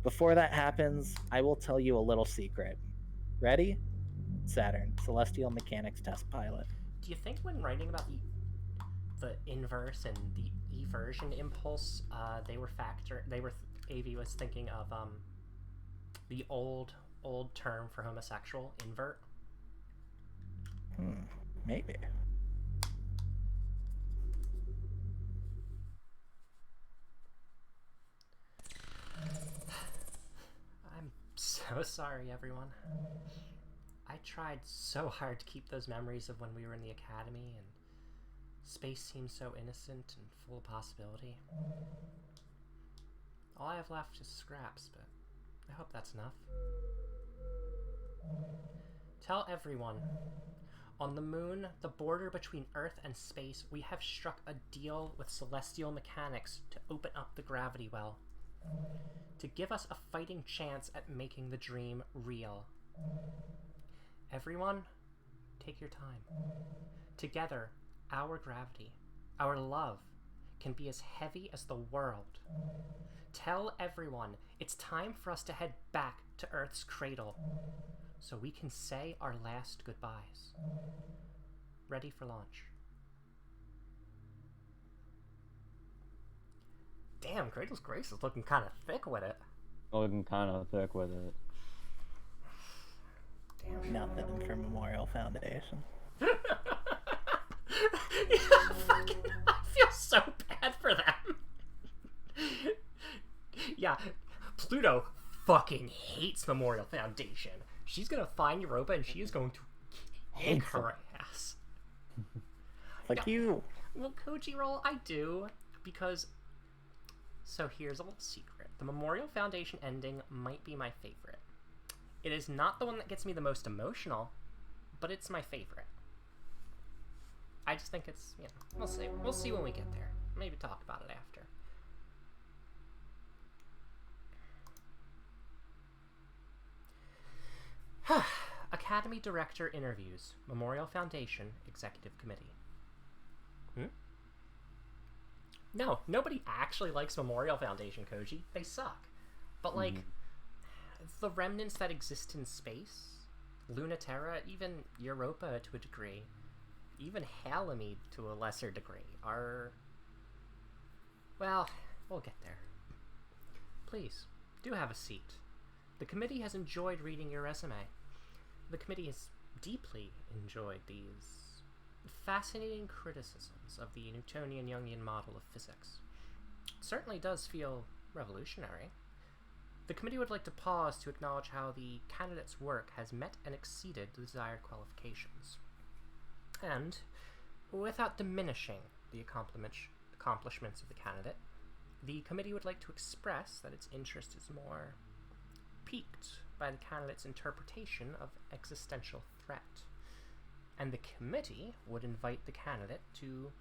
Before that happens, I will tell you a little secret. Ready? Saturn, Celestial Mechanics Test Pilot. Do you think when writing about the inverse and the eversion impulse, AV was thinking of the old term for homosexual, invert. Maybe. I'm so sorry, everyone. I tried so hard to keep those memories of when we were in the academy, and space seemed so innocent and full of possibility. All I have left is scraps, but I hope that's enough. Tell everyone, on the moon, the border between Earth and space, we have struck a deal with celestial mechanics to open up the gravity well, to give us a fighting chance at making the dream real. Everyone, take your time. Together, our gravity, our love, can be as heavy as the world. Tell everyone it's time for us to head back to Earth's cradle, so we can say our last goodbyes. Ready for launch. Damn, Cradle's Grace is looking kind of thick with it. Looking kind of thick with it. Damn. Nothing for Memorial Foundation. Yeah, fucking, I feel so bad for them. Yeah, Pluto fucking hates Memorial Foundation. She's gonna find Europa and she is going to kick her ass. Fuck you. Well, Koji roll, I do, because... So here's a little secret. The Memorial Foundation ending might be my favorite. It is not the one that gets me the most emotional, but it's my favorite. I just think it's, you know, we'll see. We'll see when we get there. Maybe talk about it after. Academy Director interviews. Memorial Foundation Executive Committee. No, nobody actually likes Memorial Foundation, Koji. They suck. But, like, the remnants that exist in space, Lunaterra, even Europa to a degree, even Halamede to a lesser degree, are... Well, we'll get there. Please, do have a seat. The committee has enjoyed reading your resume. The committee has deeply enjoyed these fascinating criticisms of the Newtonian-Jungian model of physics. It certainly does feel revolutionary. The committee would like to pause to acknowledge how the candidate's work has met and exceeded the desired qualifications. And, without diminishing the accomplishments of the candidate, the committee would like to express that its interest is more piqued by the candidate's interpretation of existential threat. And the committee would invite the candidate to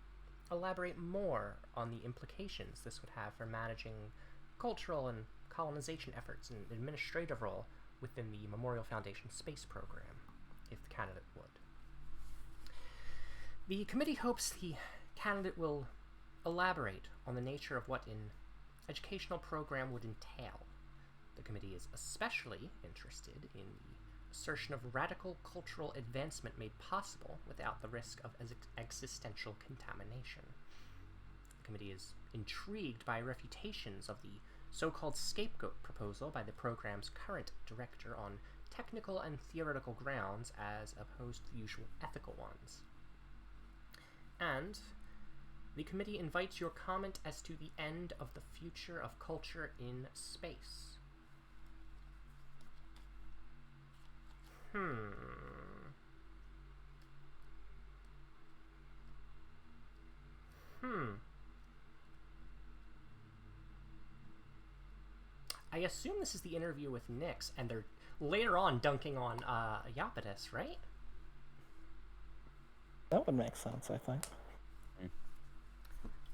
elaborate more on the implications this would have for managing cultural and colonization efforts and administrative role within the Memorial Foundation space program, if the candidate would. The committee hopes the candidate will elaborate on the nature of what an educational program would entail. The committee is especially interested in the assertion of radical cultural advancement made possible without the risk of existential contamination. The committee is intrigued by refutations of the so-called scapegoat proposal by the program's current director on technical and theoretical grounds as opposed to the usual ethical ones. And the committee invites your comment as to the end of the future of culture in space. I assume this is the interview with Nyx, and they're later on dunking on Iapetus, right? That would make sense, I think.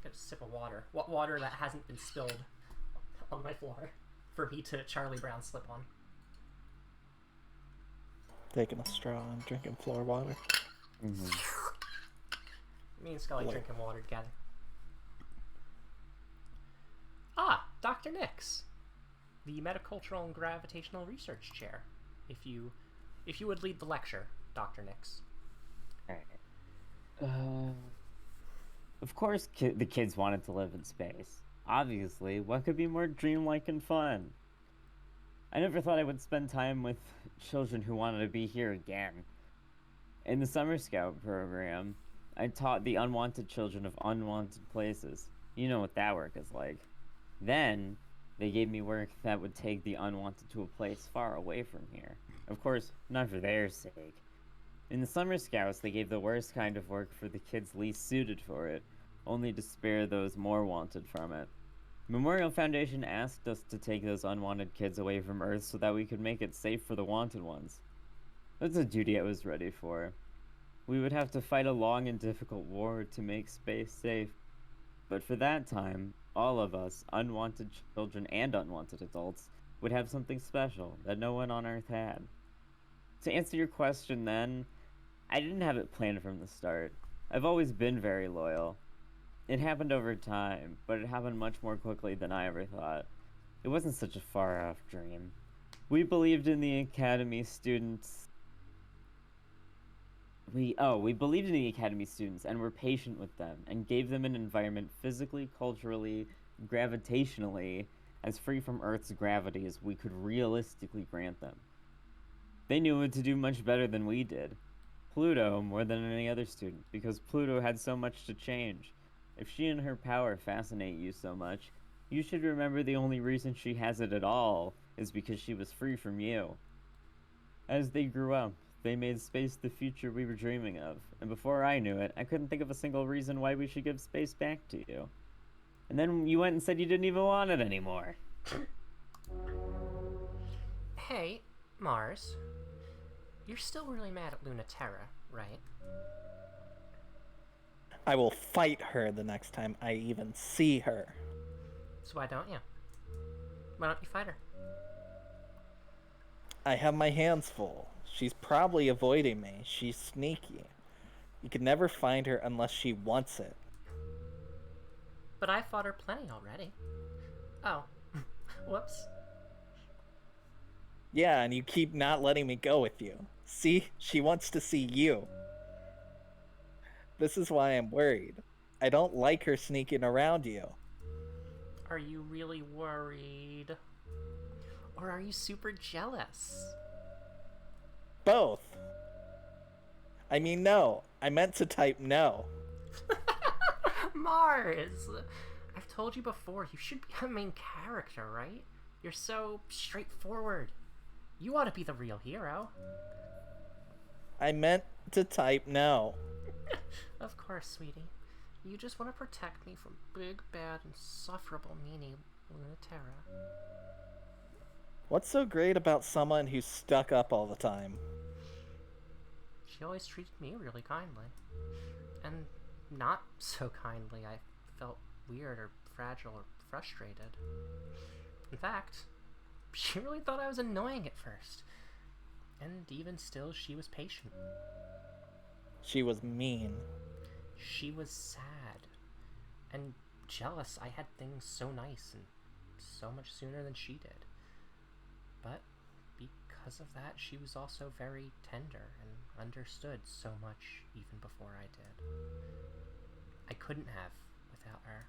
Get a sip of water. What water that hasn't been spilled on my floor for me to Charlie Brown slip on. Taking a straw and drinking floor water. Me and Scully drinking water together. Ah, Dr. Nyx, the Metacultural and Gravitational Research Chair. If you would lead the lecture, Dr. Nyx. Alright. Of course, the kids wanted to live in space. Obviously, what could be more dreamlike and fun? I never thought I would spend time with children who wanted to be here again. In the Summer Scout program, I taught the unwanted children of unwanted places. You know what that work is like. Then, they gave me work that would take the unwanted to a place far away from here. Of course, not for their sake. In the Summer Scouts, they gave the worst kind of work for the kids least suited for it, only to spare those more wanted from it. Memorial Foundation asked us to take those unwanted kids away from Earth so that we could make it safe for the wanted ones. That's a duty I was ready for. We would have to fight a long and difficult war to make space safe. But for that time, all of us, unwanted children and unwanted adults, would have something special that no one on Earth had. To answer your question then, I didn't have it planned from the start. I've always been very loyal. It happened over time, but it happened much more quickly than I ever thought. It wasn't such a far-off dream. We believed in the Academy students. We believed in the Academy students and were patient with them and gave them an environment physically, culturally, gravitationally as free from Earth's gravity as we could realistically grant them. They knew what to do much better than we did. Pluto more than any other student, because Pluto had so much to change. If she and her power fascinate you so much, you should remember the only reason she has it at all is because she was free from you. As they grew up, they made space the future we were dreaming of, and before I knew it, I couldn't think of a single reason why we should give space back to you. And then you went and said you didn't even want it anymore. Hey, Mars. You're still really mad at Lunaterra, right? I will fight her the next time I even see her. So why don't you? Why don't you fight her? I have my hands full. She's probably avoiding me. She's sneaky. You can never find her unless she wants it. But I fought her plenty already. Oh. Whoops. Yeah, and you keep not letting me go with you. See? She wants to see you. This is why I'm worried. I don't like her sneaking around you. Are you really worried? Or are you super jealous? Both. I mean, no. I meant to type no. Mars! I've told you before, you should be a main character, right? You're so straightforward. You ought to be the real hero. I meant to type no. Of course, sweetie. You just want to protect me from big, bad, insufferable meanie Lunaterra. What's so great about someone who's stuck up all the time? She always treated me really kindly. And not so kindly. I felt weird or fragile or frustrated. In fact, she really thought I was annoying at first. And even still, she was patient. She was mean. She was sad. And jealous I had things so nice and so much sooner than she did. But because of that, she was also very tender and understood so much even before I did. I couldn't have without her.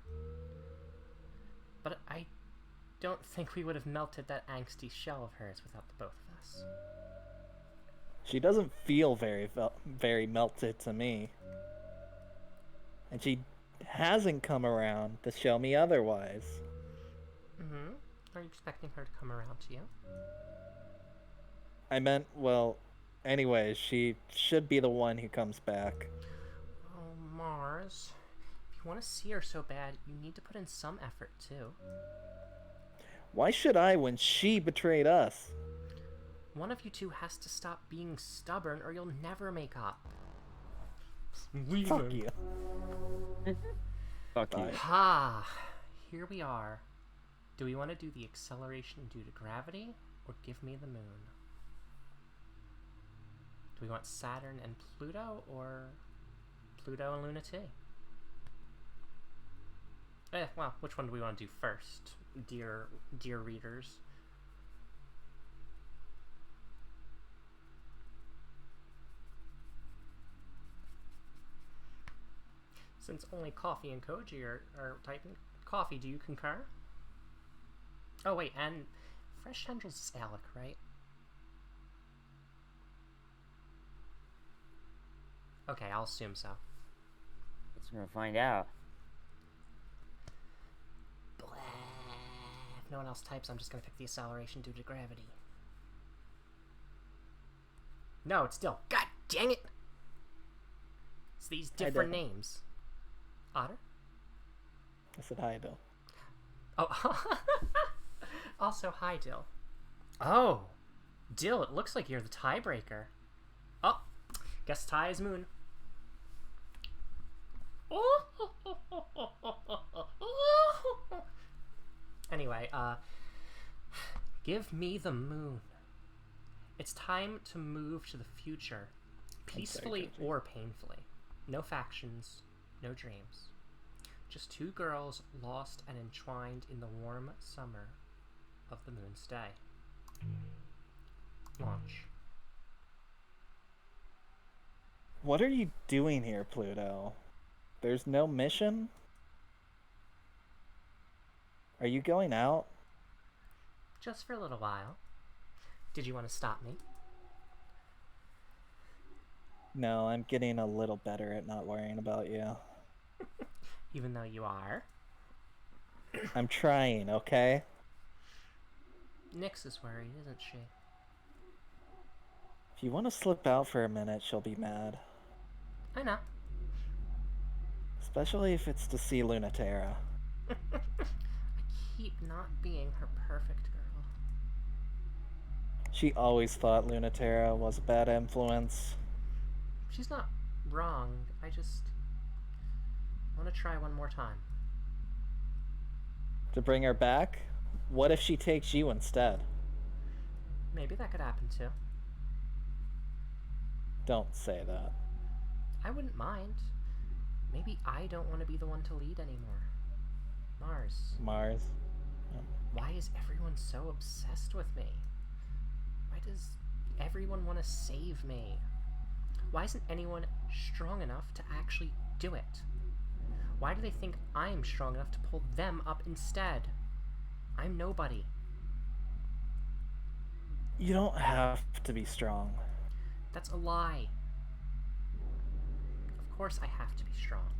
But I don't think we would have melted that angsty shell of hers without the both of us. She doesn't feel very melted to me. And she hasn't come around to show me otherwise. Mm-hmm. Are you expecting her to come around to you? I meant, well, anyways, she should be the one who comes back. Oh, Mars. If you want to see her so bad, you need to put in some effort, too. Why should I when she betrayed us? One of you two has to stop being stubborn or you'll never make up. Leave Fuck you. Fuck you. Ha! Here we are. Do we want to do the acceleration due to gravity, or give me the moon? Do we want Saturn and Pluto, or Pluto and Luna T? Well, which one do we want to do first, dear readers? Since only Coffee and Koji are typing. Coffee, do you concur? Oh, wait, and Fresh Tendrils is Alec, right? Okay, I'll assume so. Guess we're gonna find out. Blah. If no one else types, I'm just gonna pick the acceleration due to gravity. No, it's still. God dang it! It's these different names. Otter? I said hi, Bill. Oh. Also, hi, Dill. Oh. Dill, it looks like you're the tiebreaker. Oh. Guess tie is Moon. Anyway, give me the moon. It's time to move to the future, peacefully or painfully. No factions, no dreams. Just two girls lost and entwined in the warm summer of the moon's day. Launch. What are you doing here, Pluto? There's no mission? Are you going out? Just for a little while. Did you want to stop me? No, I'm getting a little better at not worrying about you. Even though you are. I'm trying, okay? Nyx is worried, isn't she? If you want to slip out for a minute, she'll be mad. I know. Especially if it's to see Lunatera. I keep not being her perfect girl. She always thought Lunatera was a bad influence. She's not wrong. I just want to try one more time. To bring her back? What if she takes you instead? Maybe that could happen too. Don't say that. I wouldn't mind. Maybe I don't want to be the one to lead anymore. Mars. Why is everyone so obsessed with me? Why does everyone want to save me? Why isn't anyone strong enough to actually do it? Why do they think I'm strong enough to pull them up instead? I'm nobody. You don't have to be strong. That's a lie. Of course I have to be strong.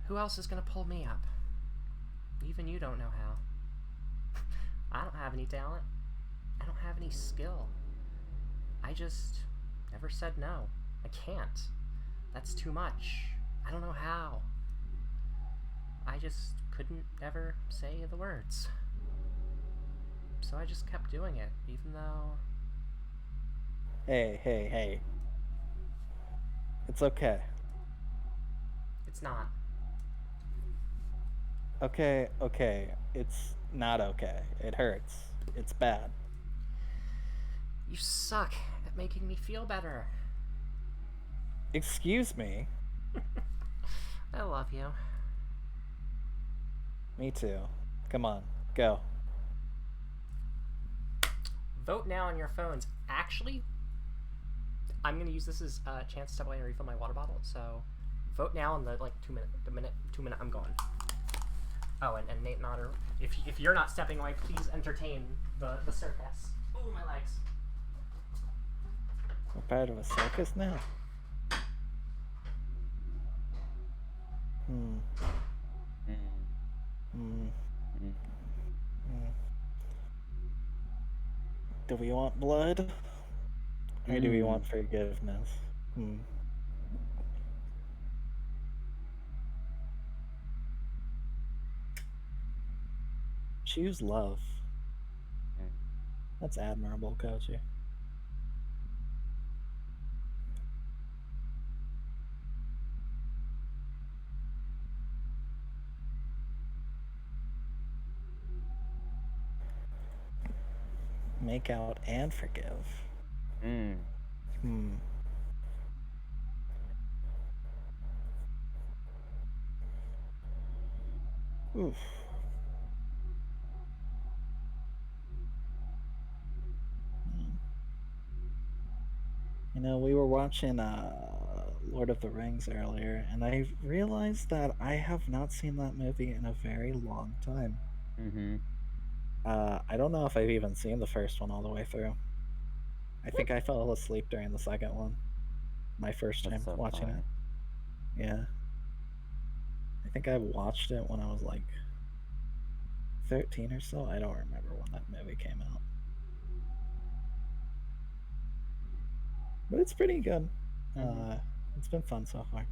Who else is gonna pull me up? Even you don't know how. I don't have any talent. I don't have any skill. I just never said no. I can't. That's too much. I don't know how. I just couldn't ever say the words. So I just kept doing it, even though... Hey. It's okay. It's not. Okay. It's not okay. It hurts. It's bad. You suck at making me feel better. Excuse me. I love you. Me too. Come on, go. Vote now on your phones. Actually, I'm gonna use this as a chance to step away and refill my water bottle. So, vote now on the 2 minute. I'm going. Oh, and Nate and Otter, if you're not stepping away, please entertain the circus. Ooh, my legs. We're part of a circus now. Do we want blood? Or do we want forgiveness? Choose love. That's admirable, Koji. Make out and forgive. Oof. You know, we were watching Lord of the Rings earlier, and I realized that I have not seen that movie in a very long time. Mm-hmm. I don't know if I've even seen the first one all the way through. I think I fell asleep during the second one. My first That's time so watching funny. it. Yeah. I think I watched it when I was like 13 or so. I don't remember when that movie came out. But it's pretty good. Mm-hmm. It's been fun so far.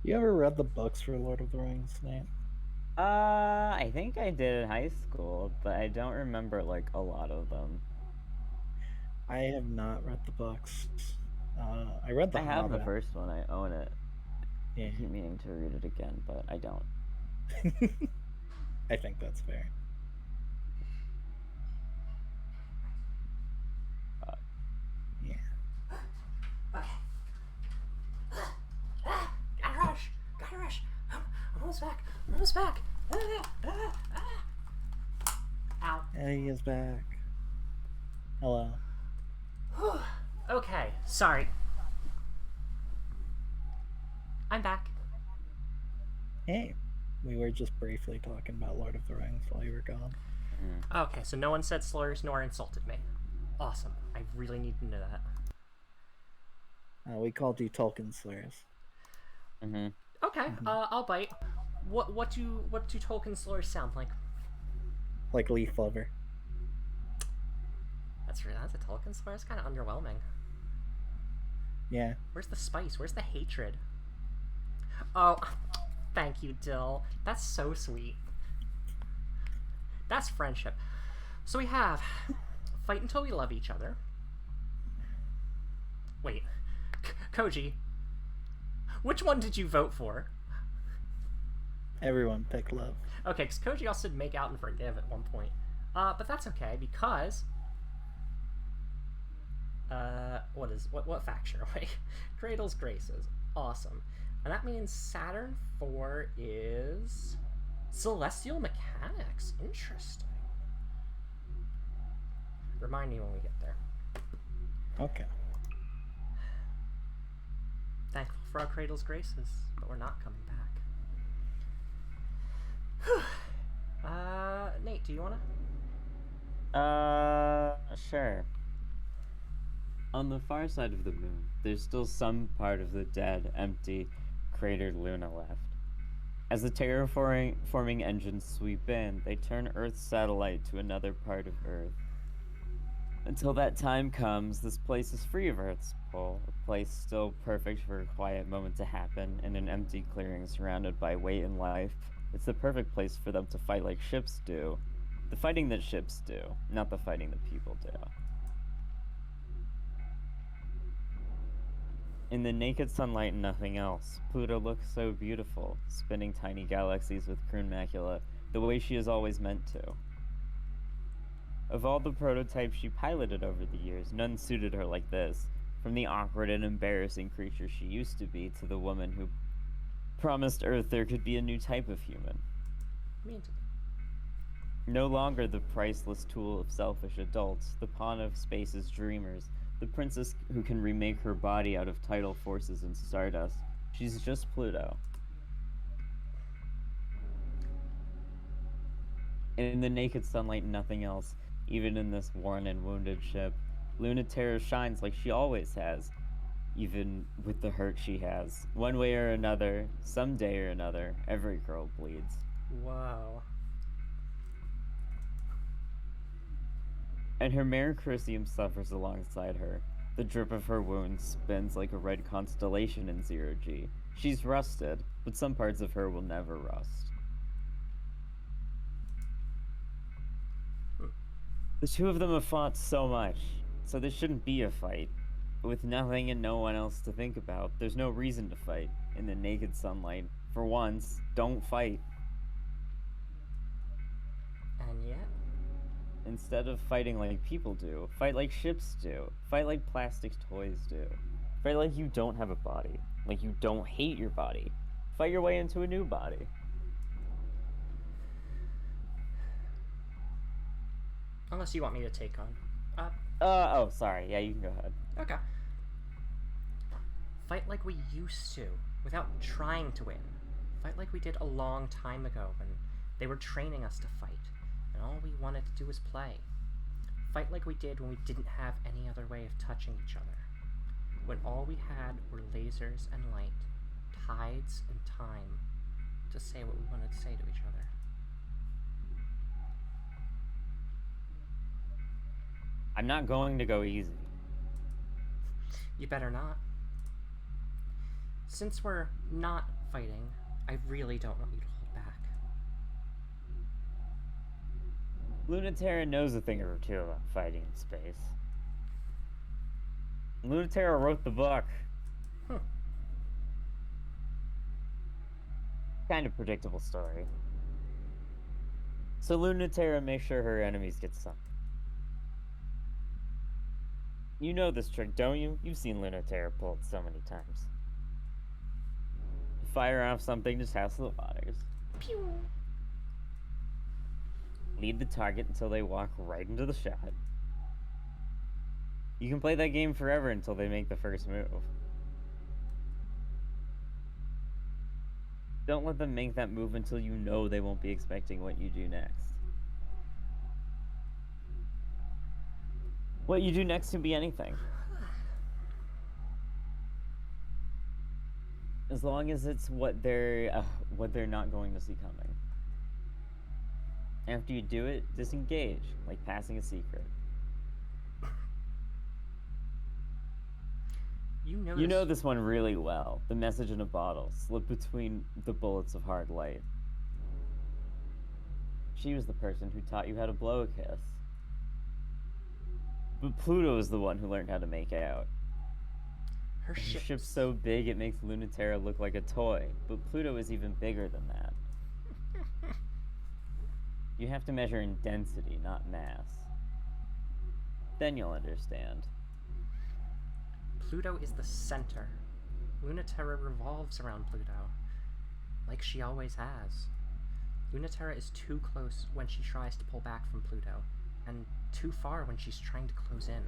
You ever read the books for Lord of the Rings, Nate? I think I did in high school, but I don't remember like a lot of them. I have not read the books. I read The I have the Hobbit. first one. I own it. Yeah. I keep meaning to read it again, but I don't. I think that's fair. Yeah. Okay. Gotta rush! Gotta rush! I'm almost back! I'm almost back! Ow. Eddie is back. Hello. Okay, sorry. I'm back. Hey. We were just briefly talking about Lord of the Rings while you were gone. Mm. Okay, so no one said slurs nor insulted me. Awesome. I really need to know that. We called you Tolkien slurs. Mm-hmm. Okay, I'll bite. What do Tolkien slurs sound like? Like leaf lover. That's a Tolkien slur. It's kind of underwhelming. Yeah. Where's the spice? Where's the hatred? Oh, thank you, Dill. That's so sweet. That's friendship. So we have fight until we love each other. Wait, Koji, which one did you vote for? Everyone pick love. Okay, because Koji also said make out and forgive at one point. But that's okay because what faction are we? Cradle's Graces. Awesome. And that means Saturn 4 is Celestial Mechanics. Interesting. Remind me when we get there. Okay. Thankful for our Cradle's Graces, but we're not coming back. Nate, do you wanna? Sure. On the far side of the moon, there's still some part of the dead, empty, cratered Luna left. As the terraforming engines sweep in, they turn Earth's satellite to another part of Earth. Until that time comes, this place is free of Earth's pull, a place still perfect for a quiet moment to happen in an empty clearing surrounded by weight and life. It's the perfect place for them to fight like ships do. The fighting that ships do, not the fighting that people do. In the naked sunlight and nothing else, Pluto looks so beautiful, spinning tiny galaxies with croon macula, the way she has always meant to. Of all the prototypes she piloted over the years, none suited her like this, from the awkward and embarrassing creature she used to be to the woman who promised Earth there could be a new type of human. No longer the priceless tool of selfish adults, the pawn of space's dreamers, the princess who can remake her body out of tidal forces and stardust. She's just Pluto. In the naked sunlight and nothing else, even in this worn and wounded ship, Luna Terra shines like she always has, even with the hurt she has. One way or another, someday or another, every girl bleeds. Whoa. And her Mare Crucium suffers alongside her. The drip of her wound spins like a red constellation in zero-G. She's rusted, but some parts of her will never rust. The two of them have fought so much, so there shouldn't be a fight. With nothing and no one else to think about, there's no reason to fight in the naked sunlight. For once, don't fight. And yet, Instead of fighting like people do, fight like ships do. Fight like plastic toys do. Fight like you don't have a body. Like you don't hate your body. Fight your way into a new body. unless you want me to take on. Oh, sorry. Yeah, you can go ahead. Okay. Fight like we used to, without trying to win. Fight like we did a long time ago when they were training us to fight, and all we wanted to do was play. Fight like we did when we didn't have any other way of touching each other. When all we had were lasers and light, tides and time, to say what we wanted to say to each other. I'm not going to go easy. You better not. Since we're not fighting, I really don't want you to hold back. Lunaterra knows a thing or two about fighting in space. Lunaterra wrote the book. Kind of predictable story. So Lunaterra makes sure her enemies get some. You know this trick, don't you? You've seen Lunaterra pull it so many times. Fire off something to test the waters. Pew! Lead the target until they walk right into the shot. You can play that game forever until they make the first move. Don't let them make that move until you know they won't be expecting what you do next. What you do next can be anything. As long as it's what they're not going to see coming. After you do it, disengage, like passing a secret. You know this one really well. The message in a bottle, slipped between the bullets of hard light. She was the person who taught you how to blow a kiss. But Pluto is the one who learned how to make out. Her ship's so big it makes Lunaterra look like a toy, but Pluto is even bigger than that. You have to measure in density, not mass. Then you'll understand. Pluto is the center. Lunaterra revolves around Pluto, like she always has. Lunaterra is too close when she tries to pull back from Pluto, and too far when she's trying to close in.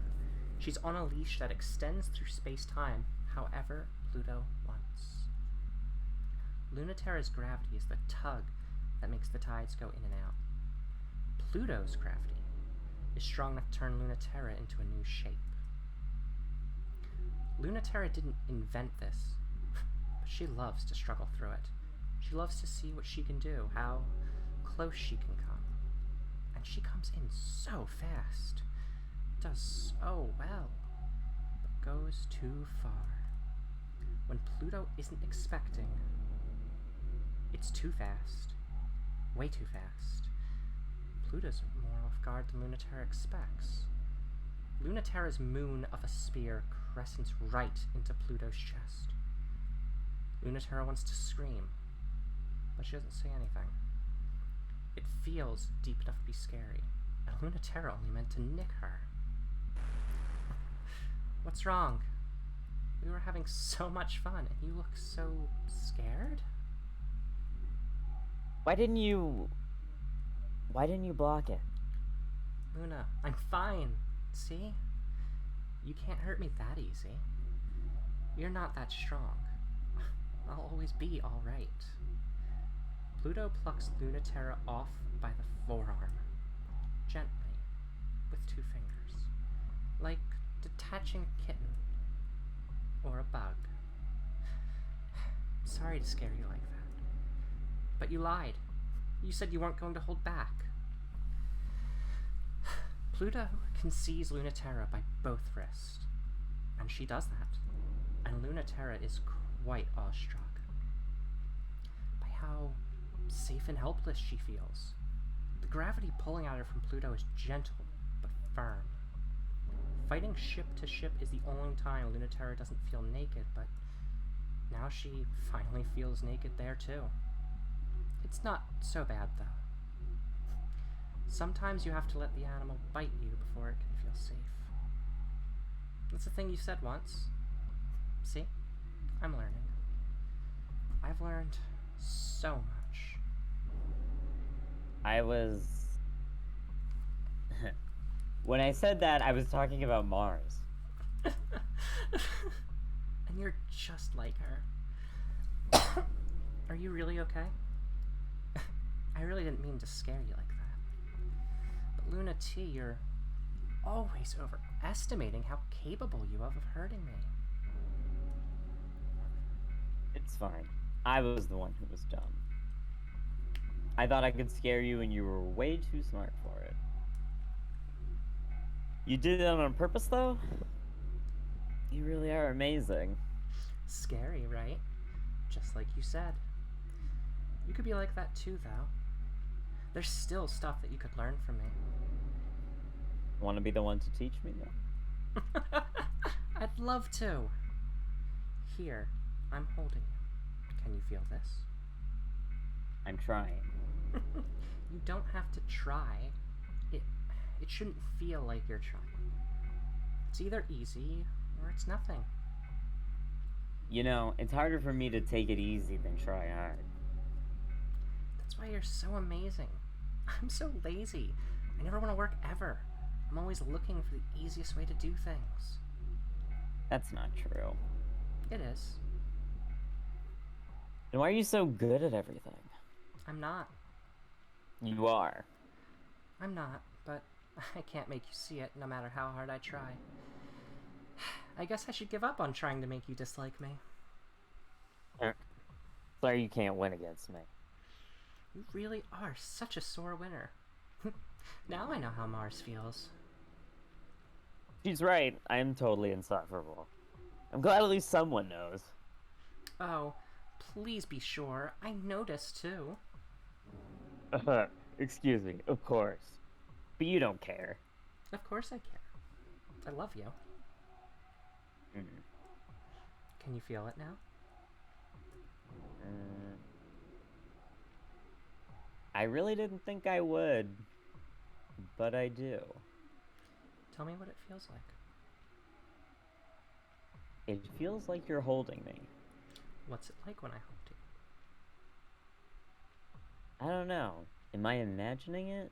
She's on a leash that extends through space-time however Pluto wants. Lunaterra's gravity is the tug that makes the tides go in and out. Pluto's gravity is strong enough to turn Lunaterra into a new shape. Lunaterra didn't invent this, but she loves to struggle through it. She loves to see what she can do, how close she can come. And she comes in so fast, does so well, but goes too far. When Pluto isn't expecting, it's too fast, way too fast. Pluto's more off guard than Lunaterra expects. Lunaterra's moon of a spear crescents right into Pluto's chest. Lunaterra wants to scream, but she doesn't say anything. It feels deep enough to be scary, and Lunaterra only meant to nick her. What's wrong? We were having so much fun, and you look so scared? Why didn't you block it? Luna, I'm fine. See? You can't hurt me that easy. You're not that strong. I'll always be alright. Pluto plucks Lunaterra off by the forearm, gently, with 2 fingers, like detaching a kitten or a bug. Sorry to scare you like that, but you lied. You said you weren't going to hold back. Pluto can seize Lunaterra by both wrists. And she does that. And Luna Terra is quite awestruck by how safe and helpless she feels. The gravity pulling at her from Pluto is gentle but firm. Fighting ship to ship is the only time Luna Terra doesn't feel naked, but now she finally feels naked there too. It's not so bad though. Sometimes you have to let the animal bite you before it can feel safe. That's a thing you said once. See? I'm learning. I've learned so much. I was... When I said that, I was talking about Mars. And you're just like her. Are you really okay? I really didn't mean to scare you like that. But Luna T, you're always overestimating how capable you are of hurting me. It's fine. I was the one who was dumb. I thought I could scare you and you were way too smart for it. You did it on purpose, though? You really are amazing. Scary, right? Just like you said. You could be like that too, though. There's still stuff that you could learn from me. Want to be the one to teach me, though? I'd love to. Here, I'm holding you. Can you feel this? I'm trying. You don't have to try. It shouldn't feel like you're trying. It's either easy or it's nothing. You know, it's harder for me to take it easy than try hard. That's why you're so amazing. I'm so lazy. I never want to work ever. I'm always looking for the easiest way to do things. That's not true. It is. Then why are you so good at everything? I'm not. You are. I'm not, but I can't make you see it no matter how hard I try. I guess I should give up on trying to make you dislike me. Sorry you can't win against me. You really are such a sore winner. Now I know how Mars feels. She's right. I am totally insufferable. I'm glad at least someone knows. Oh, please be sure. I noticed too. Excuse me, of course. But you don't care. Of course I care. I love you. Can you feel it now? I really didn't think I would, but I do. Tell me what it feels like. It feels like you're holding me. What's it like when I hold you? I don't know. Am I imagining it?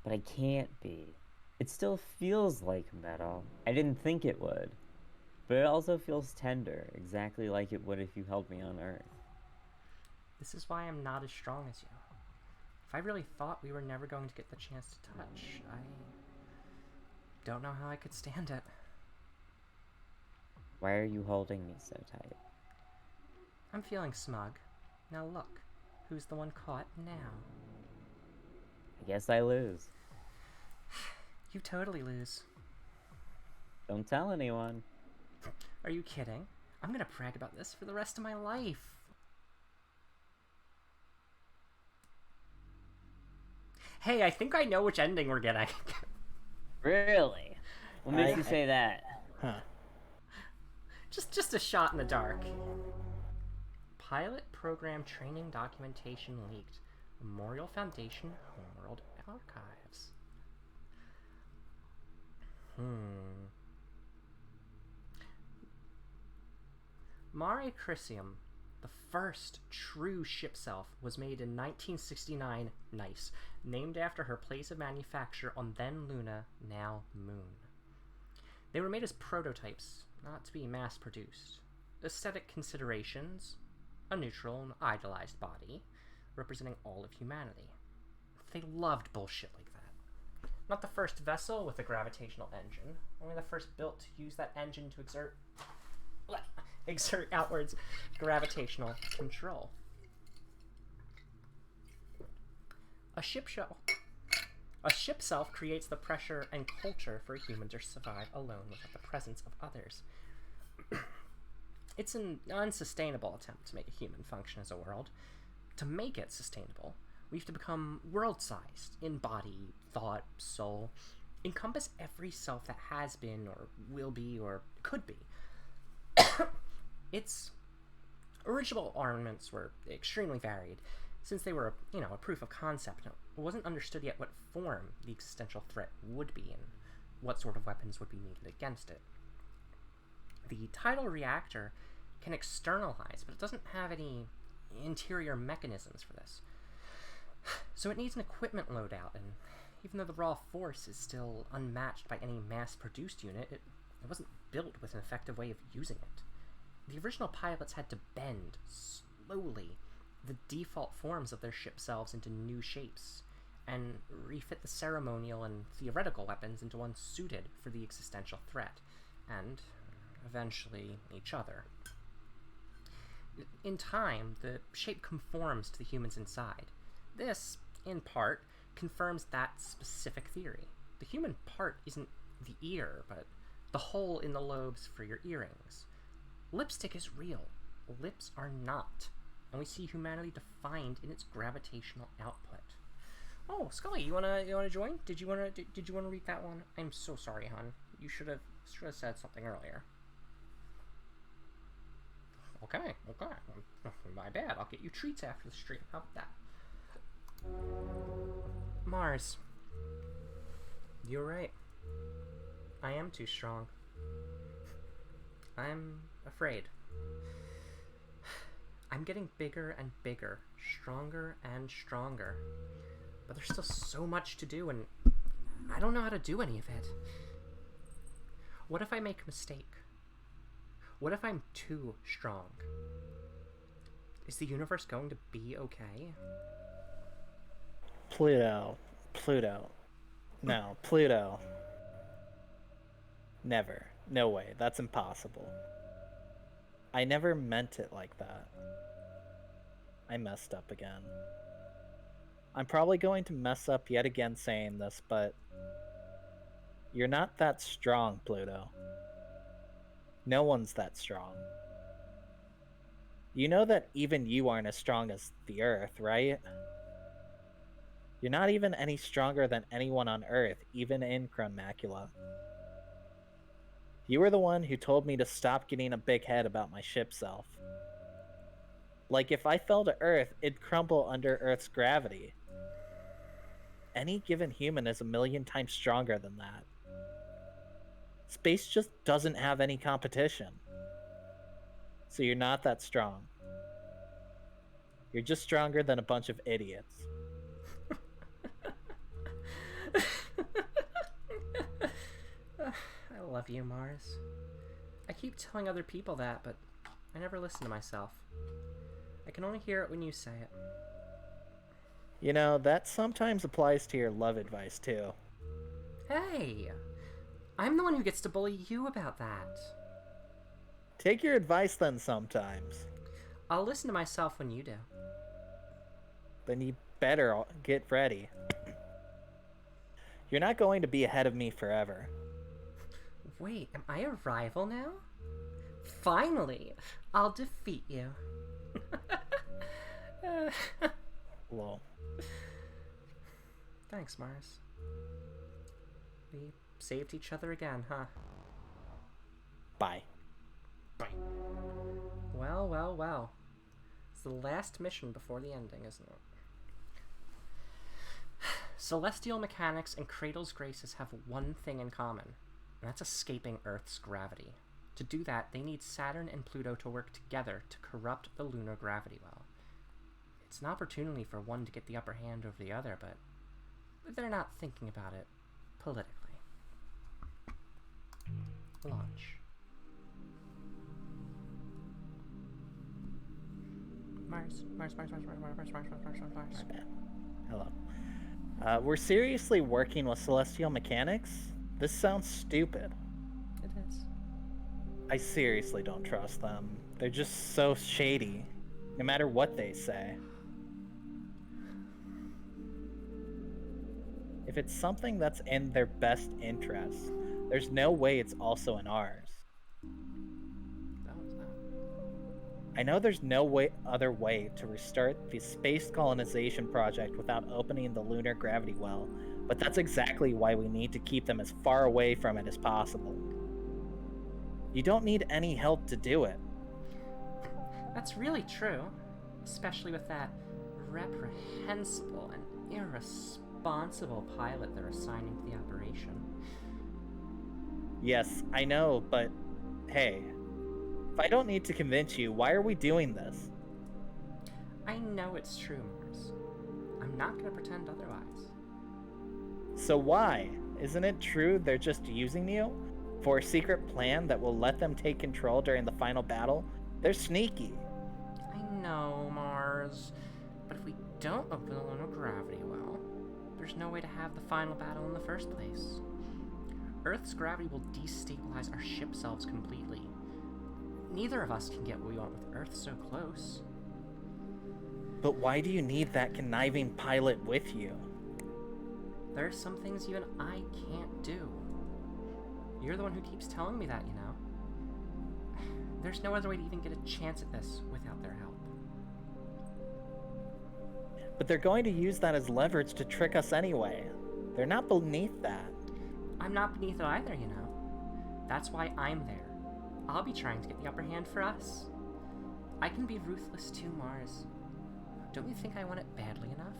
But I can't be. It still feels like metal. I didn't think it would. But it also feels tender, exactly like it would if you held me on Earth. This is why I'm not as strong as you. If I really thought we were never going to get the chance to touch, I don't know how I could stand it. Why are you holding me so tight? I'm feeling smug. Now look, who's the one caught now? I guess I lose. You totally lose. Don't tell anyone. Are you kidding? I'm gonna brag about this for the rest of my life. Hey, I think I know which ending we're getting. Really? What makes you say that? Huh. Just a shot in the dark. Pilot program training documentation leaked. Memorial Foundation Homeworld Archives. Mare Crisium, the first true ship self, was made in 1969, nice, named after her place of manufacture on then Luna, now Moon. They were made as prototypes, not to be mass-produced. Aesthetic considerations, a neutral and idealized body, representing all of humanity. They loved bullshit like that. Not the first vessel with a gravitational engine, only the first built to use that engine to exert outwards gravitational control. A ship shell A ship self creates the pressure and culture for a human to survive alone without the presence of others. It's an unsustainable attempt to make a human function as a world. To make it sustainable, we have to become world-sized in body, thought, soul, encompass every self that has been or will be or could be. Its original armaments were extremely varied, since they were, a proof of concept. It wasn't understood yet what form the existential threat would be and what sort of weapons would be needed against it. The tidal reactor can externalize, but it doesn't have any interior mechanisms for this. So it needs an equipment loadout, and even though the raw force is still unmatched by any mass-produced unit, it wasn't built with an effective way of using it. The original pilots had to bend, slowly, the default forms of their ship selves into new shapes, and refit the ceremonial and theoretical weapons into ones suited for the existential threat, and eventually each other. In time, the shape conforms to the humans inside. This, in part, confirms that specific theory. The human part isn't the ear, but the hole in the lobes for your earrings. Lipstick is real. Lips are not. And we see humanity defined in its gravitational output. Oh, Scully, you wanna join? Did you wanna read that one? I'm so sorry, hon. You should have said something earlier. Okay. My bad. I'll get you treats after the stream. How about that? Mars. You're right. I am too strong. I'm afraid. I'm getting bigger and bigger, stronger and stronger. But there's still so much to do, and I don't know how to do any of it. What if I make a mistake? What if I'm too strong? Is the universe going to be okay? Pluto. No, Pluto. Never. No way. That's impossible. I never meant it like that. I messed up again. I'm probably going to mess up yet again saying this, but you're not that strong, Pluto. No one's that strong. You know that even you aren't as strong as the Earth, right? You're not even any stronger than anyone on Earth, even in Crunmacula. You were the one who told me to stop getting a big head about my ship self. Like, if I fell to Earth, it'd crumble under Earth's gravity. Any given human is 1,000,000 times stronger than that. Space just doesn't have any competition. So you're not that strong. You're just stronger than a bunch of idiots. I love you, Mars. I keep telling other people that, but I never listen to myself. I can only hear it when you say it. You know, that sometimes applies to your love advice, too. Hey! I'm the one who gets to bully you about that. Take your advice then sometimes. I'll listen to myself when you do. Then you better get ready. You're not going to be ahead of me forever. Wait, am I a rival now? Finally, I'll defeat you. Lol. Thanks, Mars. We saved each other again, huh? Bye. Bye. Well. It's the last mission before the ending, isn't it? Celestial mechanics and Cradle's Graces have one thing in common, and that's escaping Earth's gravity. To do that, they need Saturn and Pluto to work together to corrupt the lunar gravity well. It's an opportunity for one to get the upper hand over the other, but they're not thinking about it politically. Launch. Mars. My bad. Hello. We're seriously working with celestial mechanics? This sounds stupid. It is. I seriously don't trust them. They're just so shady, no matter what they say. If it's something that's in their best interest, there's no way it's also in ours. That was that. I know there's no other way to restart the space colonization project without opening the lunar gravity well, but that's exactly why we need to keep them as far away from it as possible. You don't need any help to do it. That's really true, especially with that reprehensible and irresponsible pilot they're assigning to the operation. Yes, I know, but hey, if I don't need to convince you, why are we doing this? I know it's true, Mars. I'm not gonna pretend otherwise. So why? Isn't it true they're just using you? For a secret plan that will let them take control during the final battle? They're sneaky. I know, Mars. But if we don't open the lunar gravity well, there's no way to have the final battle in the first place. Earth's gravity will destabilize our ship selves completely. Neither of us can get what we want with Earth so close. But why do you need that conniving pilot with you? There are some things you and I can't do. You're the one who keeps telling me that, you know. There's no other way to even get a chance at this without their help. But they're going to use that as leverage to trick us anyway. They're not beneath that. I'm not beneath it either, you know. That's why I'm there. I'll be trying to get the upper hand for us. I can be ruthless too, Mars. Don't you think I want it badly enough?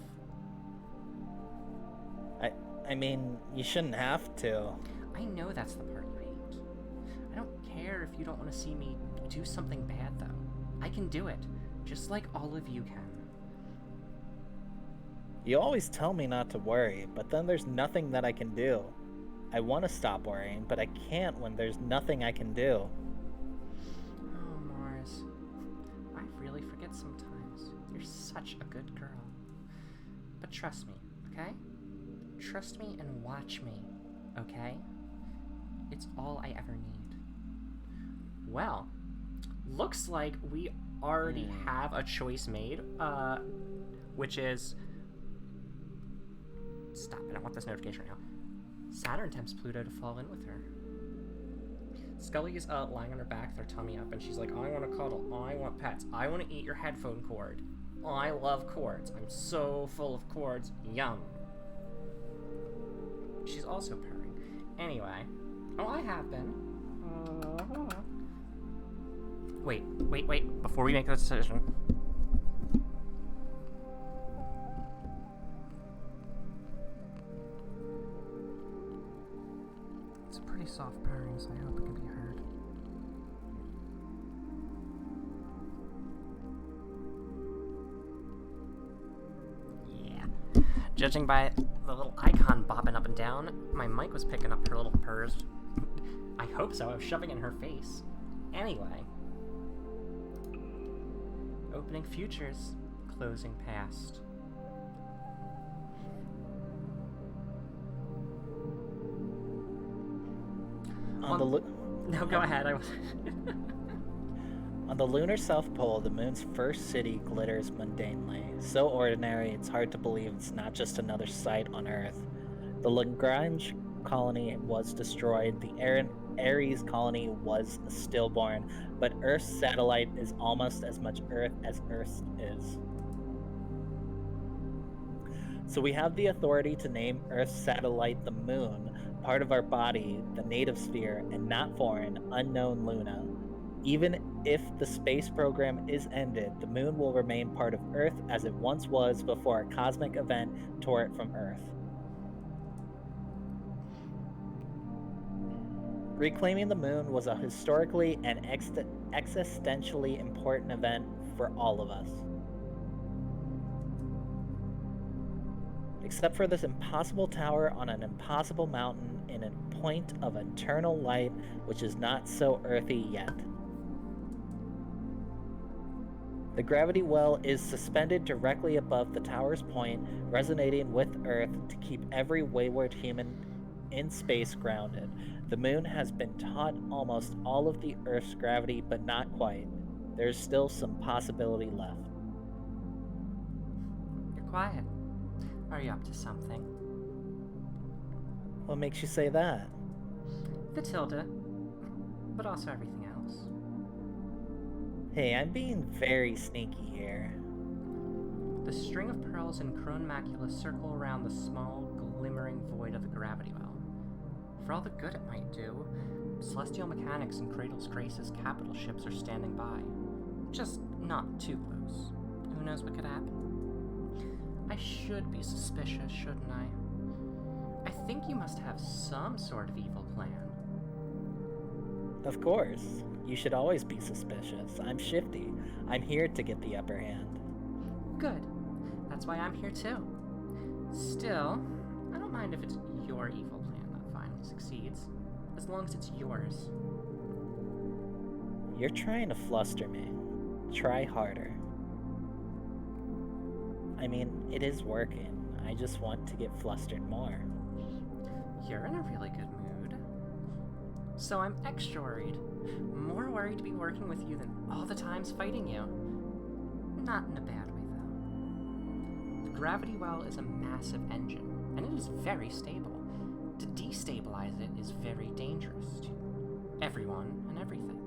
I mean, you shouldn't have to. I know that's the part you hate. I don't care if you don't want to see me do something bad, though. I can do it, just like all of you can. You always tell me not to worry, but then there's nothing that I can do. I want to stop worrying, but I can't when there's nothing I can do. Oh, Mars. I really forget sometimes. You're such a good girl. But trust me, okay? Trust me and watch me, okay? It's all I ever need. Well, looks like we already have a choice made, which is... Stop, I don't want this notification right now. Saturn tempts Pluto to fall in with her. Scully is lying on her back, with her tummy up, and she's like, I want to cuddle, I want pets, I want to eat your headphone cord. I love cords. I'm so full of cords. Yum. She's also purring. Anyway. Oh, I have been. Wait. Before we make this decision. It's a pretty soft purring, so I hope it can be heard. Yeah. Judging by the little icon bopping up and down, my mic was picking up her little purrs. I hope so. I was shoving it in her face. Anyway. Opening futures, closing past. No, go ahead. On the lunar South Pole, the moon's first city glitters mundanely. So ordinary, it's hard to believe it's not just another site on Earth. The Lagrange colony was destroyed, the Ares colony was stillborn, but Earth's satellite is almost as much Earth as Earth is. So we have the authority to name Earth's satellite the Moon, part of our body, the native sphere, and not foreign, unknown Luna. Even if the space program is ended, the Moon will remain part of Earth as it once was before a cosmic event tore it from Earth. Reclaiming the Moon was a historically and existentially important event for all of us. Except for this impossible tower on an impossible mountain in a point of eternal light which is not so earthy yet. The gravity well is suspended directly above the tower's point, resonating with Earth to keep every wayward human in space grounded. The Moon has been taught almost all of the Earth's gravity, but not quite. There's still some possibility left. You're quiet. Are you up to something? What makes you say that? The tilde, but also everything else. Hey, I'm being very sneaky here. The string of pearls and crone macula circle around the small, glimmering void of the gravity well. For all the good it might do, Celestial Mechanics and Cradle's Grace's capital ships are standing by. Just not too close. Who knows what could happen? I should be suspicious, shouldn't I? I think you must have some sort of evil plan. Of course. You should always be suspicious. I'm shifty. I'm here to get the upper hand. Good. That's why I'm here too. Still, I don't mind if it's your evil plan that finally succeeds, as long as it's yours. You're trying to fluster me. Try harder. I mean, it is working. I just want to get flustered more. You're in a really good mood. So I'm extra worried. More worried to be working with you than all the times fighting you. Not in a bad way, though. The gravity well is a massive engine, and it is very stable. To destabilize it is very dangerous to everyone and everything,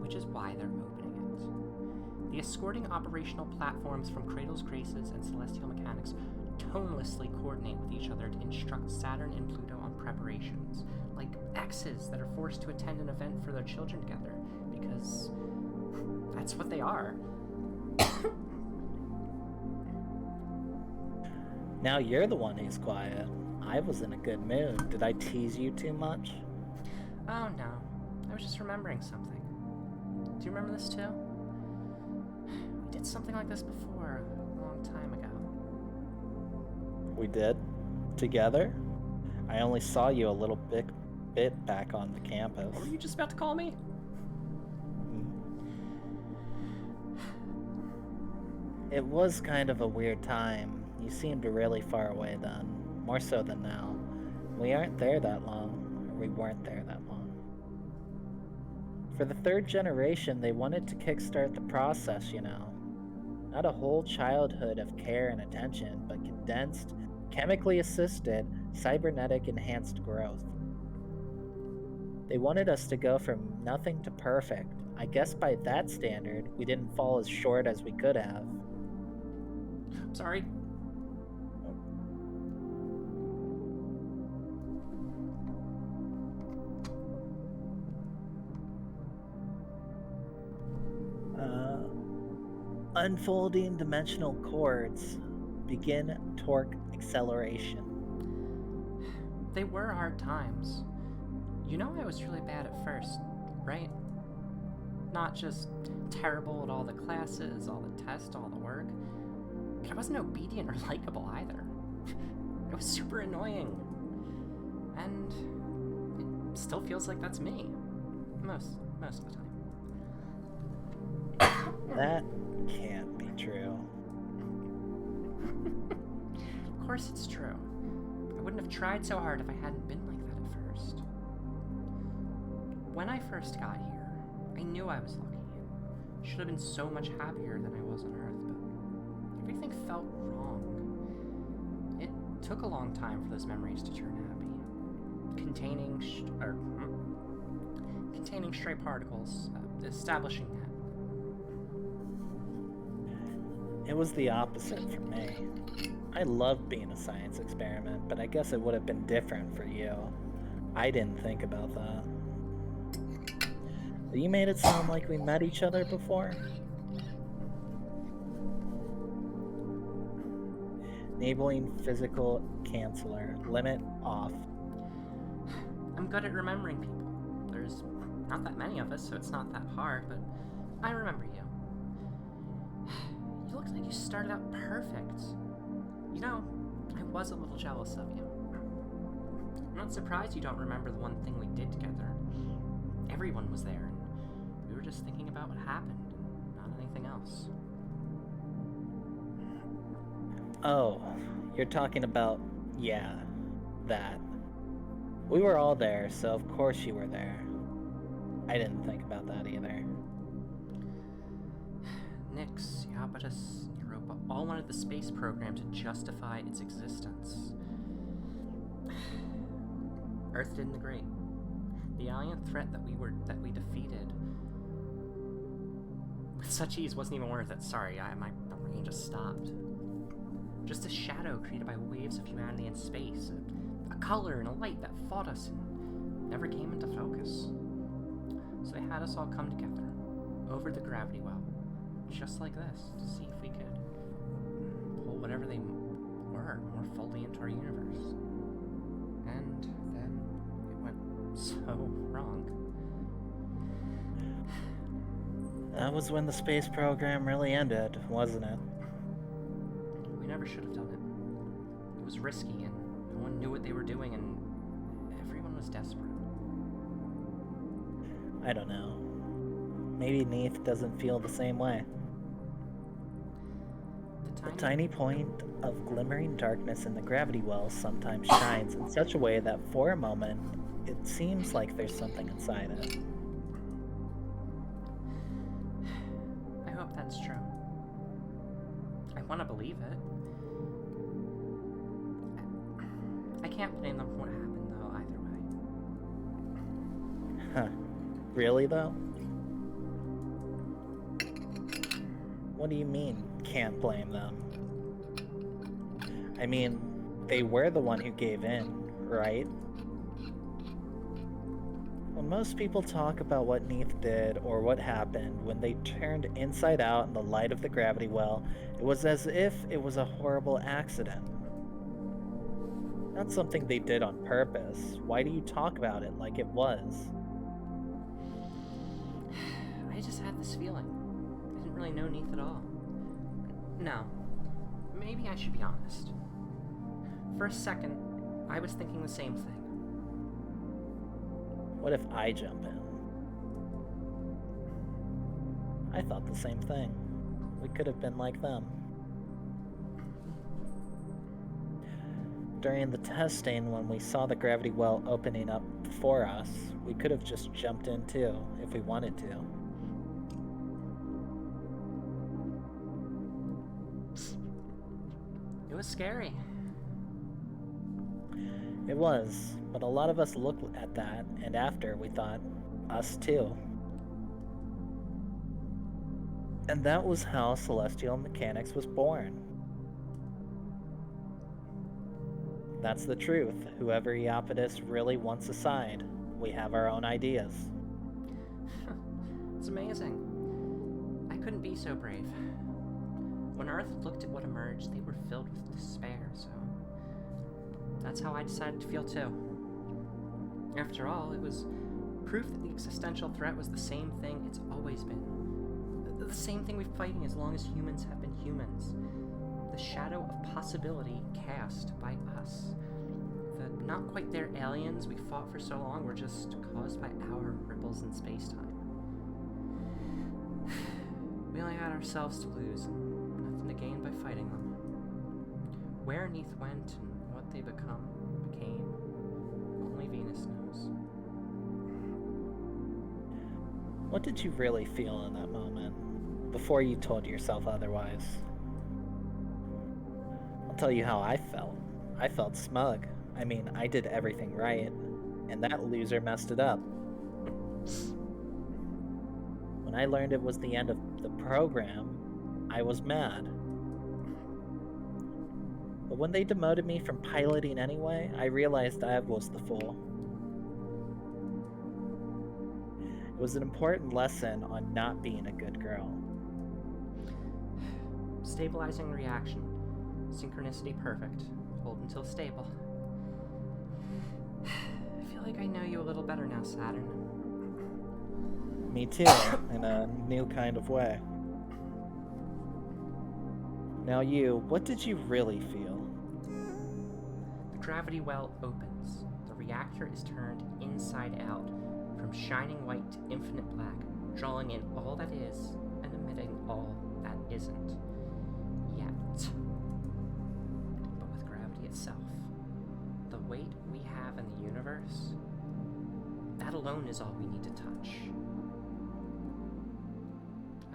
which is why they're opening it. The escorting operational platforms from Cradle's Graces and Celestial Mechanics tonelessly coordinate with each other to instruct Saturn and Pluto on preparations, like exes that are forced to attend an event for their children together, because that's what they are. Now you're the one who's quiet. I was in a good mood. Did I tease you too much? Oh no, I was just remembering something. Do you remember this too? We did something like this before, a long time ago. We did? Together? I only saw you a little bit back on the campus. What were you just about to call me? It was kind of a weird time. You seemed really far away then, more so than now. We aren't there that long, or we weren't there that long. For the third generation, they wanted to kickstart the process, you know. Not a whole childhood of care and attention, but condensed, chemically assisted, cybernetic enhanced growth. They wanted us to go from nothing to perfect. I guess by that standard, we didn't fall as short as we could have. Sorry. Unfolding dimensional chords. Begin torque acceleration. They were hard times. You know I was really bad at first, right? Not just terrible at all the classes, all the tests, all the work. But I wasn't obedient or likable either. I was super annoying. And it still feels like that's me. Most of the time. That can't be true. Of course it's true. I wouldn't have tried so hard if I hadn't been like that at first. When I first got here, I knew I was lucky. Should have been so much happier than I was on Earth, but everything felt wrong. It took a long time for those memories to turn happy. Containing stray particles, establishing that. It was the opposite for me. I loved being a science experiment, but I guess it would have been different for you. I didn't think about that. But you made it sound like we met each other before. Enabling physical canceller. Limit off. I'm good at remembering people. There's not that many of us, so it's not that hard, but I remember you. You looked like you started out perfect. You know, I was a little jealous of you. I'm not surprised you don't remember the one thing we did together. Everyone was there, and we were just thinking about what happened, and not anything else. Oh, you're talking about, yeah, that. We were all there, so of course you were there. I didn't think about that either. Nyx, Iapetus, Europa all wanted the space program to justify its existence. Earth did in the great. The alien threat that we defeated with such ease wasn't even worth it. Sorry, my brain just stopped. Just a shadow created by waves of humanity in space, a color and a light that fought us and never came into focus. So they had us all come together over the gravity well, just like this, to see if we could pull whatever they were more fully into our universe. And then it went so wrong. That was when the space program really ended, wasn't it? We never should have done it. It was risky, and no one knew what they were doing, and everyone was desperate. I don't know. Maybe Neith doesn't feel the same way. The tiny point of glimmering darkness in the gravity well sometimes shines in such a way that for a moment, it seems like there's something inside it. I hope that's true. I want to believe it. I can't blame them for what happened, though, either way. Huh. Really, though? What do you mean, can't blame them? I mean, they were the one who gave in, right? When most people talk about what Neith did or what happened when they turned inside out in the light of the gravity well, it was as if it was a horrible accident. Not something they did on purpose. Why do you talk about it like it was? I just had this feeling. I didn't really know Neith at all. No. Maybe I should be honest. For a second, I was thinking the same thing. What if I jump in? I thought the same thing. We could have been like them. During the testing, when we saw the gravity well opening up for us, we could have just jumped in too, if we wanted to. It was scary. It was, but a lot of us looked at that, and after, we thought, us too. And that was how celestial mechanics was born. That's the truth. Whoever Iapetus really wants aside, we have our own ideas. It's amazing. I couldn't be so brave. When Earth looked at what emerged, they were filled with despair, so that's how I decided to feel too. After all, it was proof that the existential threat was the same thing it's always been. The same thing we've been fighting as long as humans have been humans. The shadow of possibility cast by us. The not quite there aliens we fought for so long were just caused by our ripples in space-time. We only had ourselves to lose and nothing to gain by fighting them. Where Neith went and what they became, only Venus knows. What did you really feel in that moment, before you told yourself otherwise? I'll tell you how I felt. I felt smug. I mean, I did everything right, and that loser messed it up. When I learned it was the end of the program, I was mad. But when they demoted me from piloting anyway, I realized I was the fool. It was an important lesson on not being a good girl. Stabilizing reaction. Synchronicity perfect. Hold until stable. I feel like I know you a little better now, Saturn. Me too, in a new kind of way. Now you, what did you really feel? The gravity well opens. The reactor is turned inside out, from shining white to infinite black, drawing in all that is and emitting all that isn't. Yet. But with gravity itself, the weight we have in the universe, that alone is all we need to touch.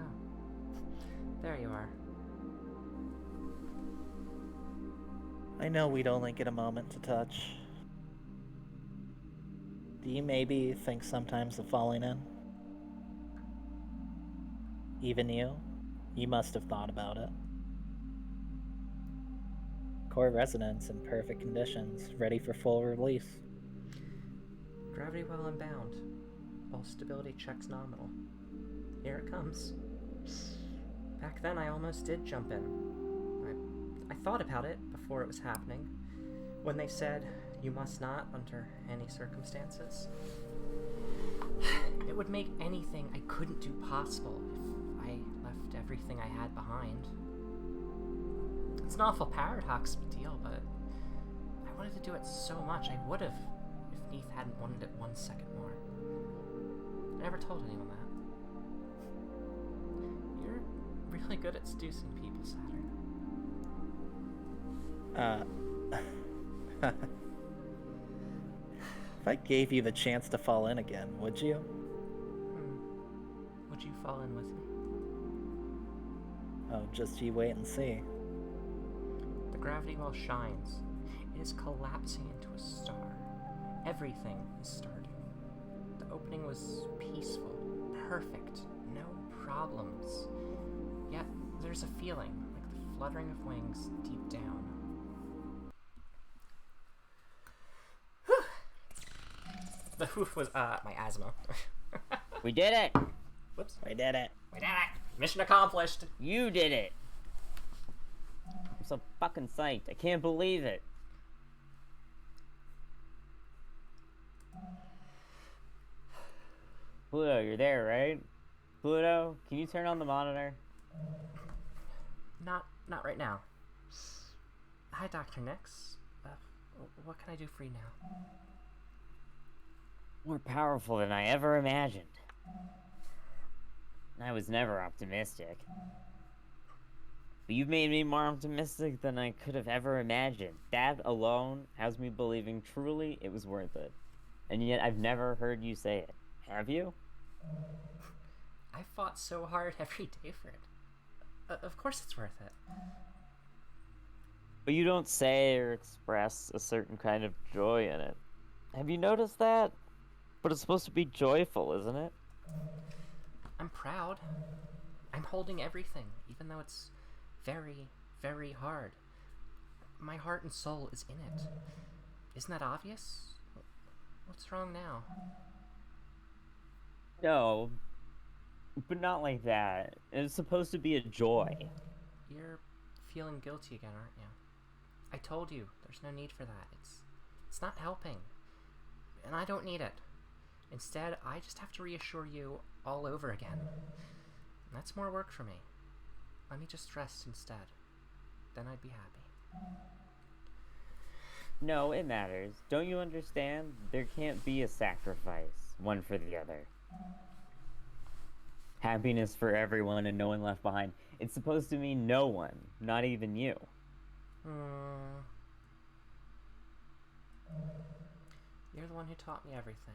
Oh. There you are. I know we'd only get a moment to touch. Do you maybe think sometimes of falling in? Even you? You must have thought about it. Core resonance in perfect conditions, ready for full release. Gravity well unbound. All stability checks nominal. Here it comes. Back then, I almost did jump in. I thought about it before it was happening. When they said, you must not under any circumstances. It would make anything I couldn't do possible if I left everything I had behind. It's an awful paradox deal, but I wanted to do it so much I would have if Neith hadn't wanted it 1 second more. I never told anyone that. You're really good at seducing people, Saturn. If I gave you the chance to fall in again, would you? Would you fall in with me? Oh, just you wait and see. The gravity well shines. It is collapsing into a star. Everything is starting. The opening was peaceful, perfect, no problems. Yet there's a feeling like the fluttering of wings deep down. The hoof was, my asthma. We did it! Whoops. We did it. We did it! Mission accomplished! You did it! I'm so fucking psyched. I can't believe it. Pluto, you're there, right? Pluto, can you turn on the monitor? Not right now. Hi, Dr. Nix. What can I do for you now? More powerful than I ever imagined. I was never optimistic. But you've made me more optimistic than I could have ever imagined. That alone has me believing truly it was worth it. And yet I've never heard you say it. Have you? I fought so hard every day for it. Of course it's worth it. But you don't say or express a certain kind of joy in it. Have you noticed that? But it's supposed to be joyful, isn't it? I'm proud. I'm holding everything, even though it's very, very hard. My heart and soul is in it. Isn't that obvious? What's wrong now? No, but not like that. It's supposed to be a joy. You're feeling guilty again, aren't you? I told you, there's no need for that. It's not helping. And I don't need it. Instead, I just have to reassure you all over again. And that's more work for me. Let me just rest instead. Then I'd be happy. No, it matters. Don't you understand? There can't be a sacrifice, one for the other. Happiness for everyone and no one left behind. It's supposed to mean no one, not even you. You're the one who taught me everything.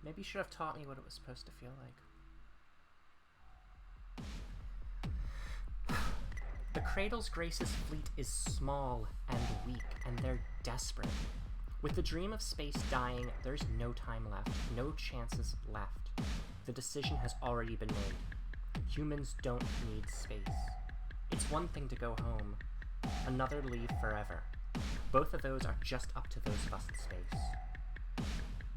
Maybe you should have taught me what it was supposed to feel like. The Cradle's Grace's fleet is small and weak, and they're desperate. With the dream of space dying, there's no time left, no chances left. The decision has already been made. Humans don't need space. It's one thing to go home, another leave forever. Both of those are just up to those of us in space.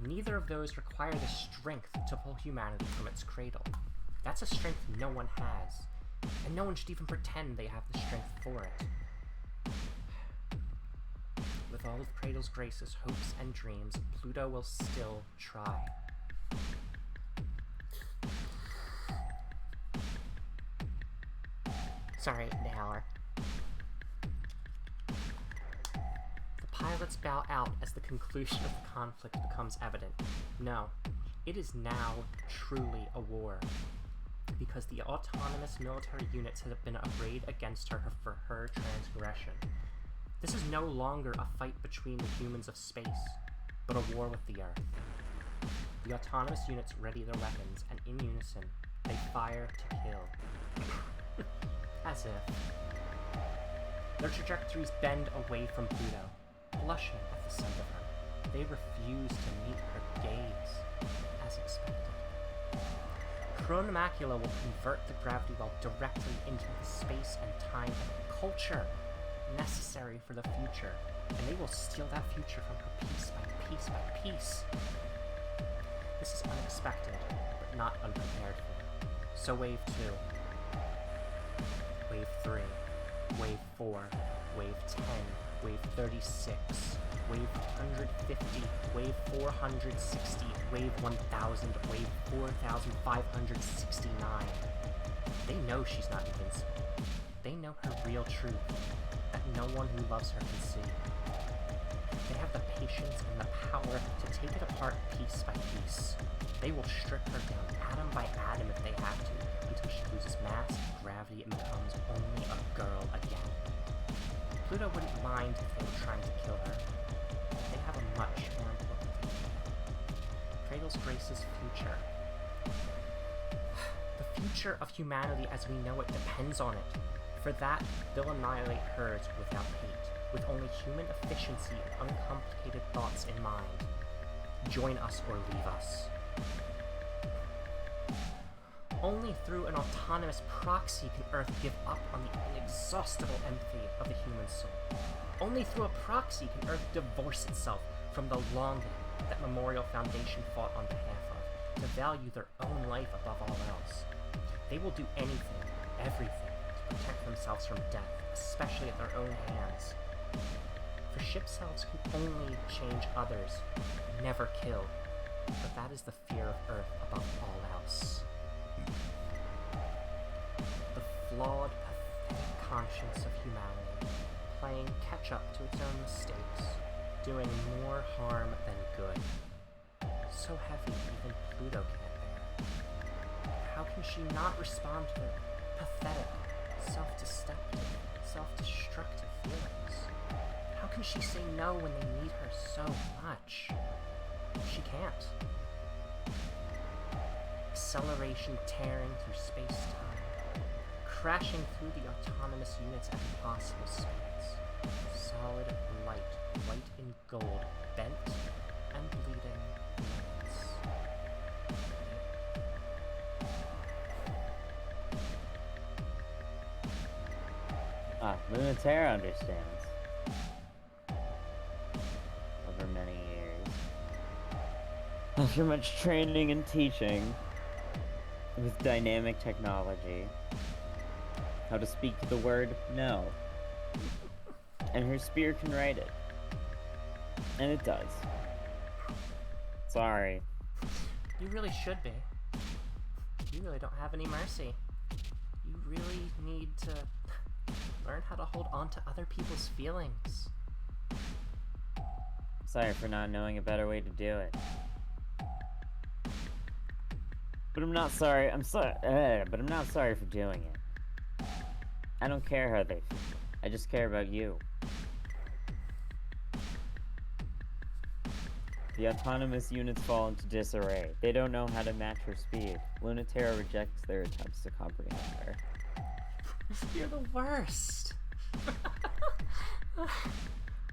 Neither of those require the strength to pull humanity from its cradle. That's a strength no one has, and no one should even pretend they have the strength for it. With all of Cradle's Grace's hopes and dreams, Pluto will still try. Sorry, inhaler. The pilots bow out as the conclusion of the conflict becomes evident. No, it is now truly a war. Because the autonomous military units have been arrayed against her for her transgression. This is no longer a fight between the humans of space, but a war with the Earth. The autonomous units ready their weapons, and in unison, they fire to kill. As if. Their trajectories bend away from Pluto, blushing at the sight of her. They refuse to meet her gaze, as expected. Chronomacula will convert the gravity well directly into the space and time of culture necessary for the future, and they will steal that future from her piece by piece by piece. This is unexpected, but not unprepared for. So Wave 2, Wave 3, Wave 4, Wave 10, Wave 36, Wave 150, Wave 460, Wave 1000, Wave 4569. They know she's not invincible. They know her real truth, that no one who loves her can see. They have the patience and the power to take it apart piece by piece. They will strip her down atom by atom if they have to, until she loses mass, gravity, and becomes only a girl again. Pluto wouldn't mind if they were trying to kill her. They have a much more important thing. Cradle's Grace's future. The future of humanity as we know it depends on it. For that, they'll annihilate hers without hate, with only human efficiency and uncomplicated thoughts in mind. Join us or leave us. Only through an autonomous proxy can Earth give up on the inexhaustible empathy of the human soul. Only through a proxy can Earth divorce itself from the longing that Memorial Foundation fought on behalf of, to value their own life above all else. They will do anything, everything, to protect themselves from death, especially at their own hands. For ship selves can only change others, never kill. But that is the fear of Earth above all else. The flawed, pathetic conscience of humanity, playing catch-up to its own mistakes, doing more harm than good. So heavy even Pluto can't bear. How can she not respond to their pathetic, self-destructive feelings? How can she say no when they need her so much? She can't. Acceleration tearing through space-time, crashing through the autonomous units at impossible speeds. Solid light, white in gold, bent and bleeding minutes. Lunaterra understands. Over many years. After much training and teaching, with dynamic technology, how to speak the word no. And her spear can write it. And it does. Sorry. You really should be. You really don't have any mercy. You really need to learn how to hold on to other people's feelings. Sorry for not knowing a better way to do it. But I'm not sorry. But I'm not sorry for doing it. I don't care how they feel. I just care about you. The autonomous units fall into disarray. They don't know how to match her speed. Lunaterra rejects their attempts to comprehend her. You're the worst.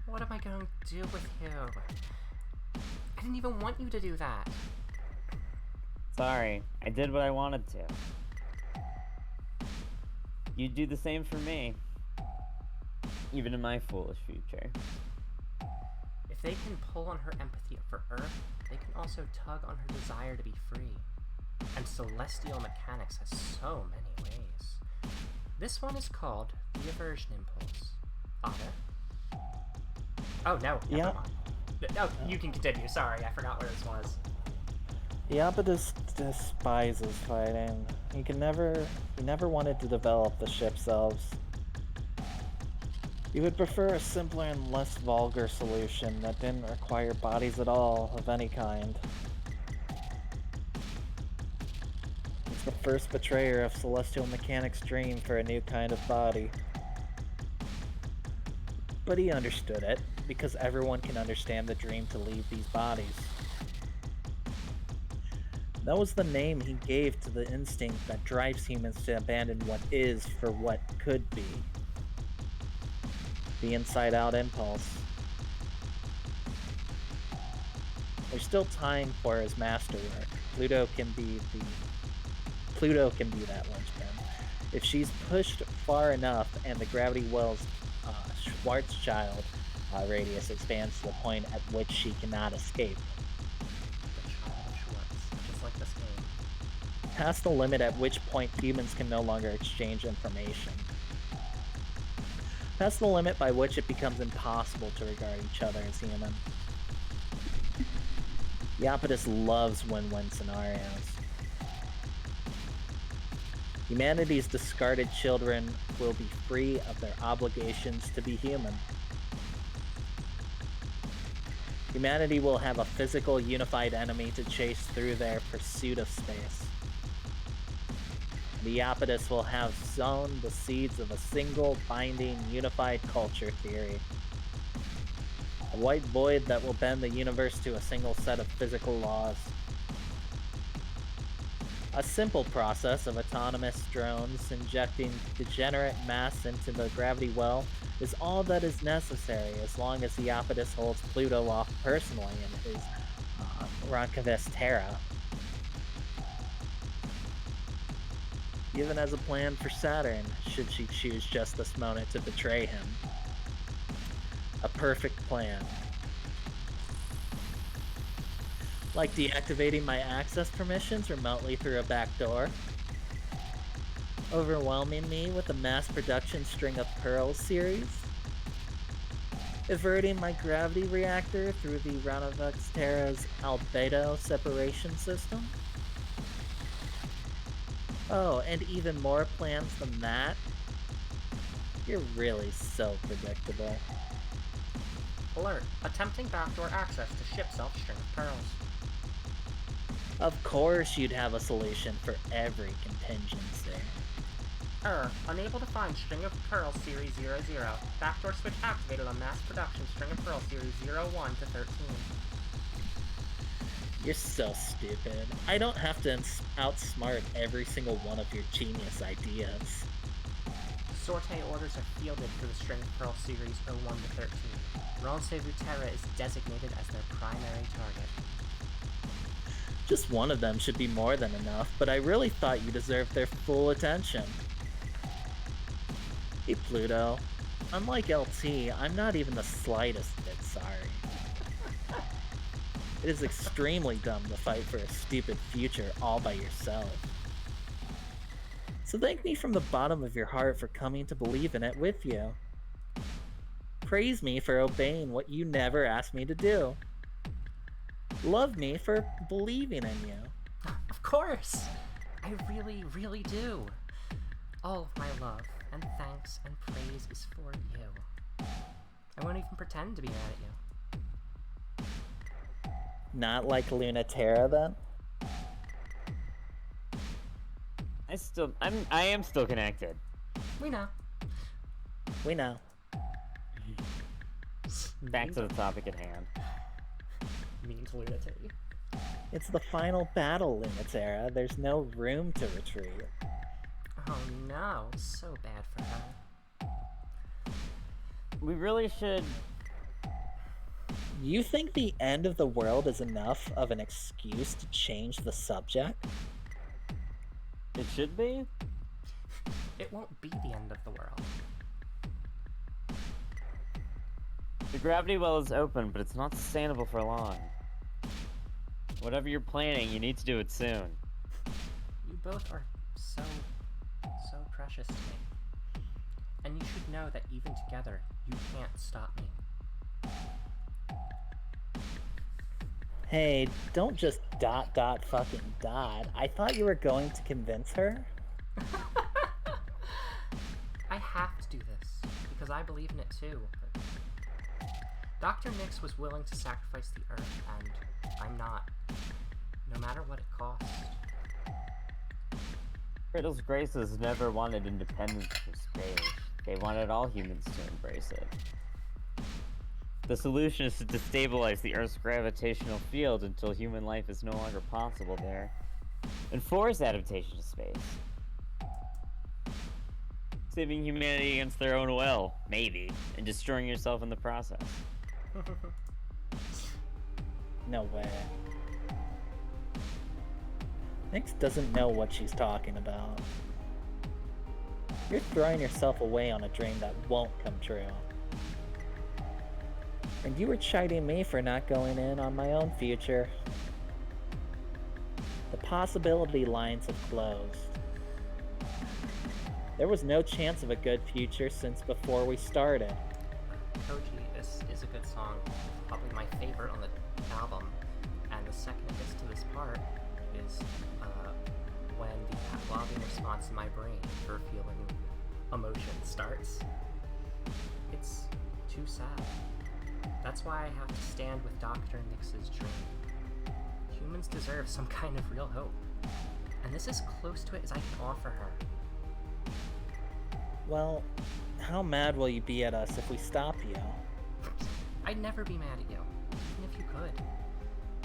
What am I going to do with you? I didn't even want you to do that. Sorry, I did what I wanted to. You'd do the same for me. Even in my foolish future. If they can pull on her empathy for Earth, they can also tug on her desire to be free. And celestial mechanics has so many ways. This one is called the aversion impulse. Ada? Oh, no, never mind. Oh, you can continue. Sorry, I forgot where this was. Iapetus despises fighting. He never wanted to develop the ship selves. He would prefer a simpler and less vulgar solution that didn't require bodies at all, of any kind. He's the first betrayer of celestial mechanics' dream for a new kind of body. But he understood it, because everyone can understand the dream to leave these bodies. That was the name he gave to the instinct that drives humans to abandon what is for what could be. The inside-out impulse. There's still time for his masterwork. Pluto can be that linchpin. If she's pushed far enough and the gravity well's Schwarzschild radius expands to the point at which she cannot escape. The child of Schwartz, just like this game. Past the limit at which point humans can no longer exchange information. Past the limit by which it becomes impossible to regard each other as human. Iapetus loves win-win scenarios. Humanity's discarded children will be free of their obligations to be human. Humanity will have a physical, unified enemy to chase through their pursuit of space. The Iapetus will have sown the seeds of a single, binding, unified culture theory. A white void that will bend the universe to a single set of physical laws. A simple process of autonomous drones injecting degenerate mass into the gravity well is all that is necessary as long as the Iapetus holds Pluto off personally in his Roncavis Terra. Even as a plan for Saturn, should she choose just this moment to betray him. A perfect plan. Like deactivating my access permissions remotely through a back door. Overwhelming me with a mass production string of pearls series. Averting my gravity reactor through the Roncavis Terra's albedo separation system. Oh, and even more plans than that? You're really so predictable. Alert. Attempting backdoor access to ship self-string of pearls. Of course you'd have a solution for every contingency. Unable to find string of pearls series 00. Backdoor switch activated on mass production string of pearls series 01 to 13. You're so stupid. I don't have to outsmart every single one of your genius ideas. Sortie orders are fielded for the string of pearls series 01 to 13. Rendezvous Terra is designated as their primary target. Just one of them should be more than enough, but I really thought you deserved their full attention. Hey Pluto, unlike LT, I'm not even the slightest bit sorry. It is extremely dumb to fight for a stupid future all by yourself. So thank me from the bottom of your heart for coming to believe in it with you. Praise me for obeying what you never asked me to do. Love me for believing in you. Of course! I really, really do. All of my love and thanks and praise is for you. I won't even pretend to be mad at you. Not like Luna Terra, then? I am still connected. We know. We know. Back to the topic at hand. Means lunatic. It's the final battle, Luna Terra. There's no room to retreat. Oh no, so bad for her. We really should... You think the end of the world is enough of an excuse to change the subject? It should be? It won't be the end of the world. The gravity well is open, but it's not sustainable for long. Whatever you're planning, you need to do it soon. You both are so precious to me. And you should know that even together, you can't stop me. Hey, don't just ... fucking ... I thought you were going to convince her? I have to do this, because I believe in it too, but Dr. Nix was willing to sacrifice the Earth, and I'm not. No matter what it costs. Cradle's Graces never wanted independence from space. They wanted all humans to embrace it. The solution is to destabilize the Earth's gravitational field until human life is no longer possible there, and force adaptation to space. Saving humanity against their own will, maybe, and destroying yourself in the process. No way. Nyx doesn't know what she's talking about. You're throwing yourself away on a dream that won't come true. And you were chiding me for not going in on my own future. The possibility lines have closed. There was no chance of a good future since before we started. Koji, this is a good song. Probably my favorite on the album. And the second it gets to this part is when the Pavlovian response in my brain for feeling emotion starts. It's too sad. That's why I have to stand with Dr. Nyx's dream. Humans deserve some kind of real hope. And this is close to it as I can offer her. Well, how mad will you be at us if we stop you? I'd never be mad at you, even if you could.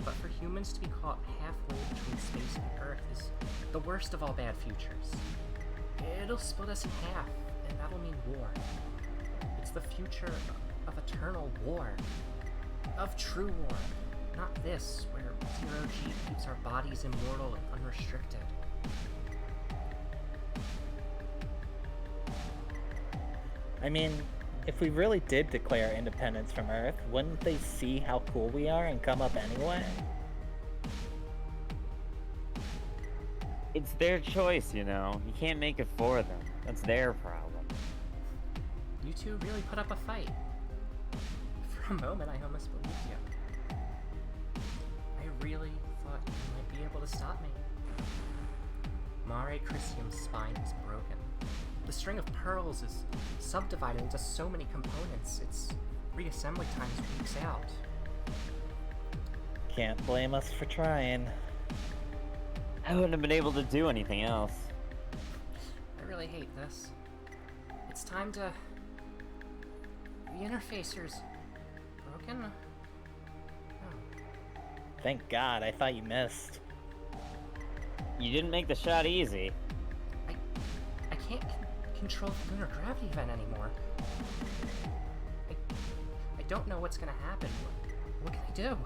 But for humans to be caught halfway between space and Earth is the worst of all bad futures. It'll split us in half, and that'll mean war. It's the future of eternal war. Of true war. Not this, where zero-G keeps our bodies immortal and unrestricted. I mean, if we really did declare independence from Earth, wouldn't they see how cool we are and come up anyway? It's their choice, you know. You can't make it for them. That's their problem. You two really put up a fight. For a moment, I almost believed you. I really thought you might be able to stop me. Mare Crisium's spine is broken. The string of pearls is subdivided into so many components, its reassembly time is weeks out. Can't blame us for trying. I wouldn't have been able to do anything else. I really hate this. It's time to... The interfacer's broken? Oh. Thank God, I thought you missed. You didn't make the shot easy. I can't control the lunar gravity event anymore. I don't know what's gonna happen. What can I do?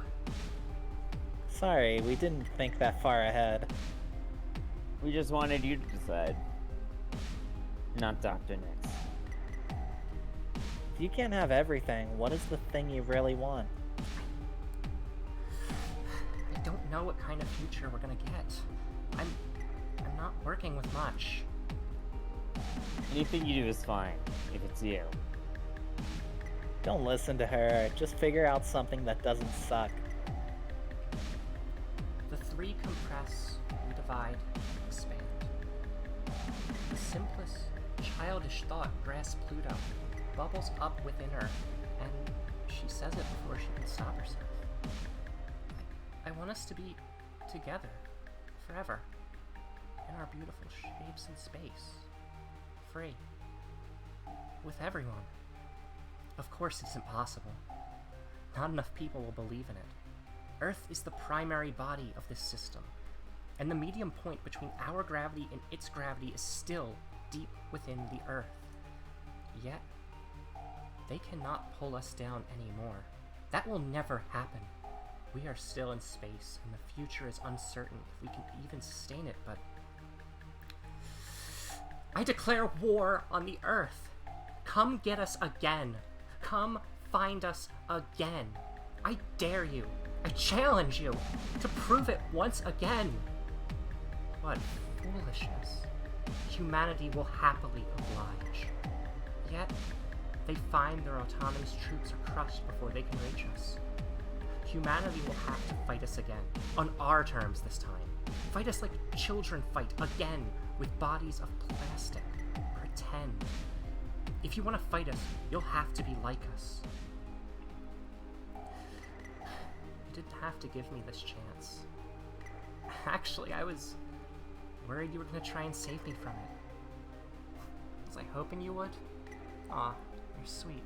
Sorry, we didn't think that far ahead. We just wanted you to decide. Not Dr. Nyx. If you can't have everything, what is the thing you really want? I don't know what kind of future we're gonna get. I'm not working with much. Anything you do is fine, if it's you. Don't listen to her, just figure out something that doesn't suck. The three compress, redivide, expand. The simplest, childish thought grasps Pluto, bubbles up within her, and she says it before she can stop herself. I want us to be together, forever, in our beautiful shapes in space. Free. With everyone. Of course it's impossible. Not enough people will believe in it. Earth is the primary body of this system, and the medium point between our gravity and its gravity is still deep within the Earth. Yet, they cannot pull us down anymore. That will never happen. We are still in space, and the future is uncertain if we can even sustain it, but... I declare war on the Earth. Come get us again. Come find us again. I dare you. I challenge you to prove it once again. What foolishness. Humanity will happily oblige. Yet, they find their autonomous troops are crushed before they can reach us. Humanity will have to fight us again, on our terms this time. Fight us like children fight again, with bodies of plastic. Pretend. If you want to fight us, you'll have to be like us. You didn't have to give me this chance. Actually, I was worried you were going to try and save me from it. Was I hoping you would? Aw, you're sweet.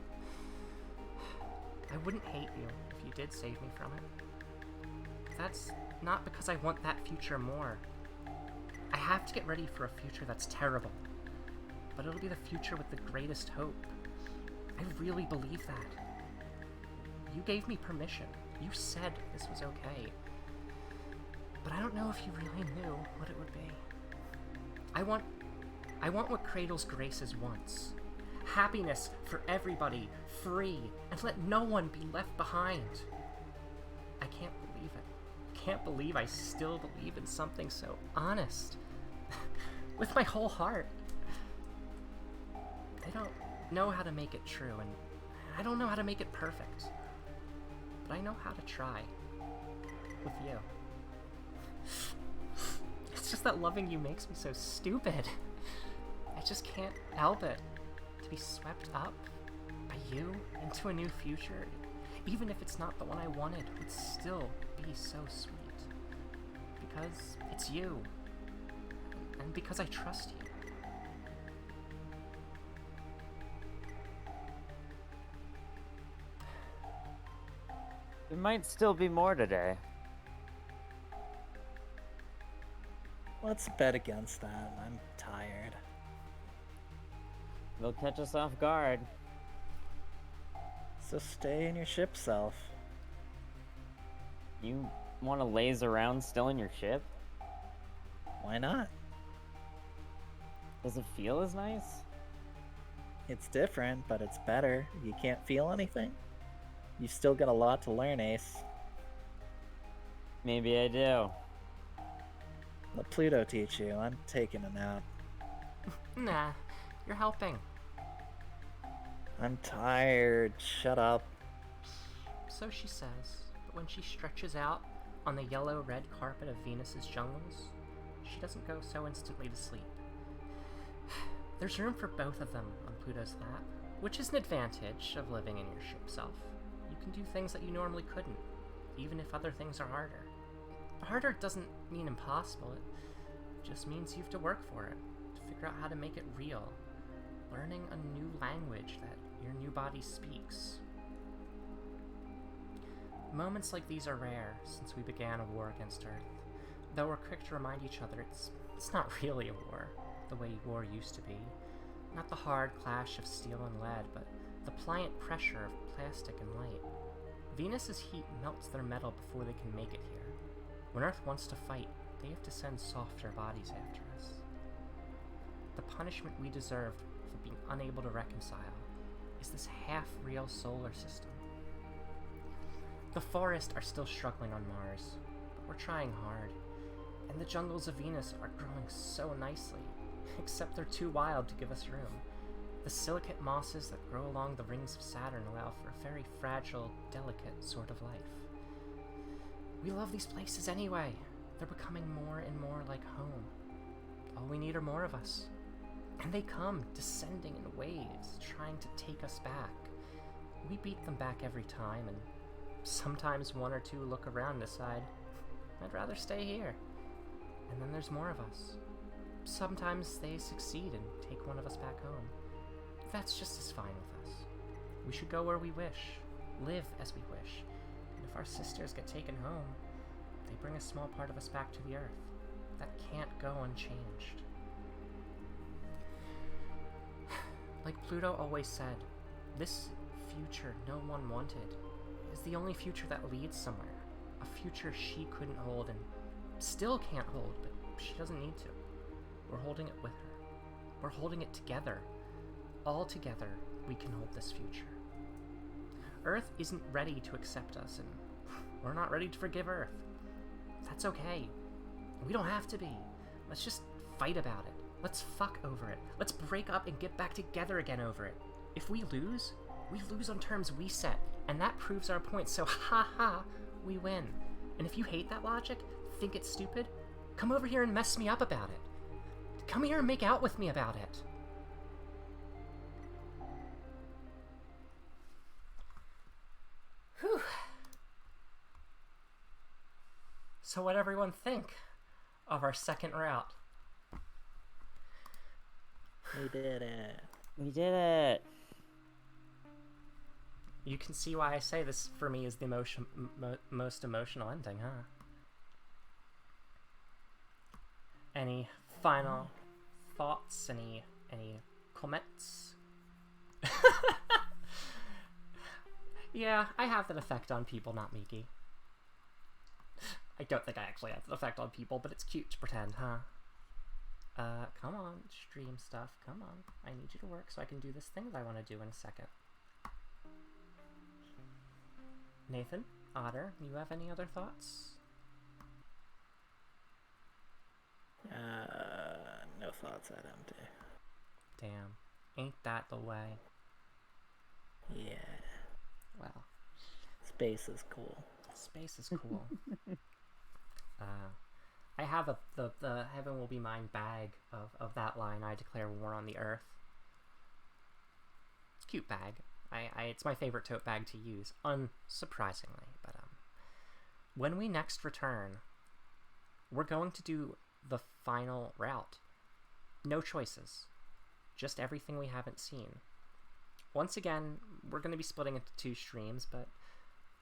I wouldn't hate you if you did save me from it. That's not because I want that future more. I have to get ready for a future that's terrible, but it'll be the future with the greatest hope. I really believe that. You gave me permission You said this was okay. But I don't know if you really knew what it would be. I want what Cradle's Graces wants. Happiness for everybody, free, and let no one be left behind. I can't believe it. Can't believe I still believe in something so honest. With my whole heart. I don't know how to make it true, and I don't know how to make it perfect. But I know how to try. With you. It's just that loving you makes me so stupid. I just can't help it. To be swept up by you into a new future, even if it's not the one I wanted, would still be so sweet. Because it's you. And because I trust you. There might still be more today. Let's bet against that. I'm tired. They'll catch us off guard. So stay in your ship self. You want to laze around still in your ship? Why not? Does it feel as nice? It's different, but it's better. You can't feel anything? You still got a lot to learn, Ace. Maybe I do. Let Pluto teach you. I'm taking a nap. Nah, you're helping. I'm tired. Shut up. So she says, but when she stretches out on the yellow-red carpet of Venus's jungles, she doesn't go so instantly to sleep. There's room for both of them on Pluto's lap, which is an advantage of living in your ship self. You can do things that you normally couldn't, even if other things are harder. Harder doesn't mean impossible, it just means you have to work for it, to figure out how to make it real, learning a new language that your new body speaks. Moments like these are rare since we began a war against Earth, though we're quick to remind each other it's not really a war, the way war used to be. Not the hard clash of steel and lead, but the pliant pressure of plastic and light. Venus's heat melts their metal before they can make it here. When Earth wants to fight, they have to send softer bodies after us. The punishment we deserve for being unable to reconcile is this half-real solar system. The forests are still struggling on Mars, but we're trying hard. And the jungles of Venus are growing so nicely, except they're too wild to give us room. The silicate mosses that grow along the rings of Saturn allow for a very fragile, delicate sort of life. We love these places anyway. They're becoming more and more like home. All we need are more of us. And they come, descending in waves, trying to take us back. We beat them back every time, and sometimes one or two look around and decide, I'd rather stay here. And then there's more of us. Sometimes they succeed and take one of us back home. That's just as fine with us. We should go where we wish, live as we wish. And if our sisters get taken home, they bring a small part of us back to the Earth. That can't go unchanged. Like Pluto always said, this future no one wanted is the only future that leads somewhere. A future she couldn't hold and still can't hold, but she doesn't need to. We're holding it with her. We're holding it together. All together, we can hold this future. Earth isn't ready to accept us, and we're not ready to forgive Earth. That's okay. We don't have to be. Let's just fight about it. Let's fuck over it. Let's break up and get back together again over it. If we lose on terms we set, and that proves our point, so ha, we win. And if you hate that logic, think it's stupid, come over here and mess me up about it. Come here and make out with me about it. Whew. So what'd everyone think of our second route? We did it. We did it. You can see why I say this, for me, is the most emotional ending, huh? Any final thoughts? Any comments? Yeah, I have that effect on people, not Miki. I don't think I actually have that effect on people, but it's cute to pretend, huh? Come on, stream stuff. Come on. I need you to work so I can do this thing that I want to do in a second. Nathan, Otter, you have any other thoughts? No thoughts at empty. Damn. Ain't that the way? Yeah. Well, Space is cool. space is cool. I have the Heaven Will Be Mine bag of that line, I declare war on the earth. Cute bag. It's my favorite tote bag to use, unsurprisingly. But when we next return, we're going to do the final route. No choices. Just everything we haven't seen. Once again, we're going to be splitting into 2 streams, but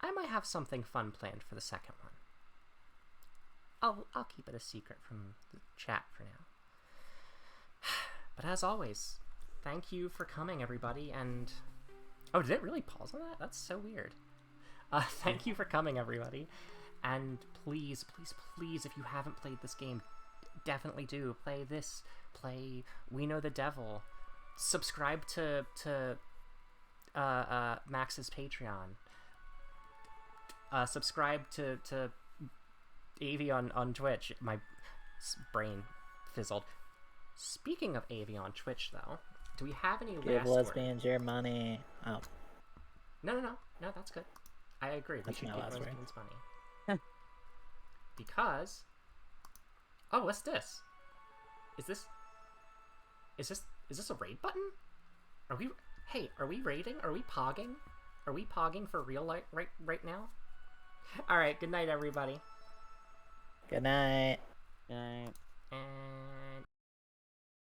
I might have something fun planned for the second one. I'll keep it a secret from the chat for now. But as always, thank you for coming, everybody, and... Oh, did it really pause on that? That's so weird. Thank you for coming, everybody. And please, please, please, if you haven't played this game, definitely do. Play this. Play We Know the Devil. Subscribe to Max's Patreon. Subscribe to Avi on Twitch. My brain fizzled. Speaking of Avi on Twitch, though, do we have any Give last lesbians your money. Oh. No, that's good. I agree. We That's should my give last word. lesbians money. Because... Oh, what's this? Is this a raid button? Are we... Hey, are we raiding? Are we pogging? Are we pogging for real right now? Alright, good night, everybody. Good night. Right. And...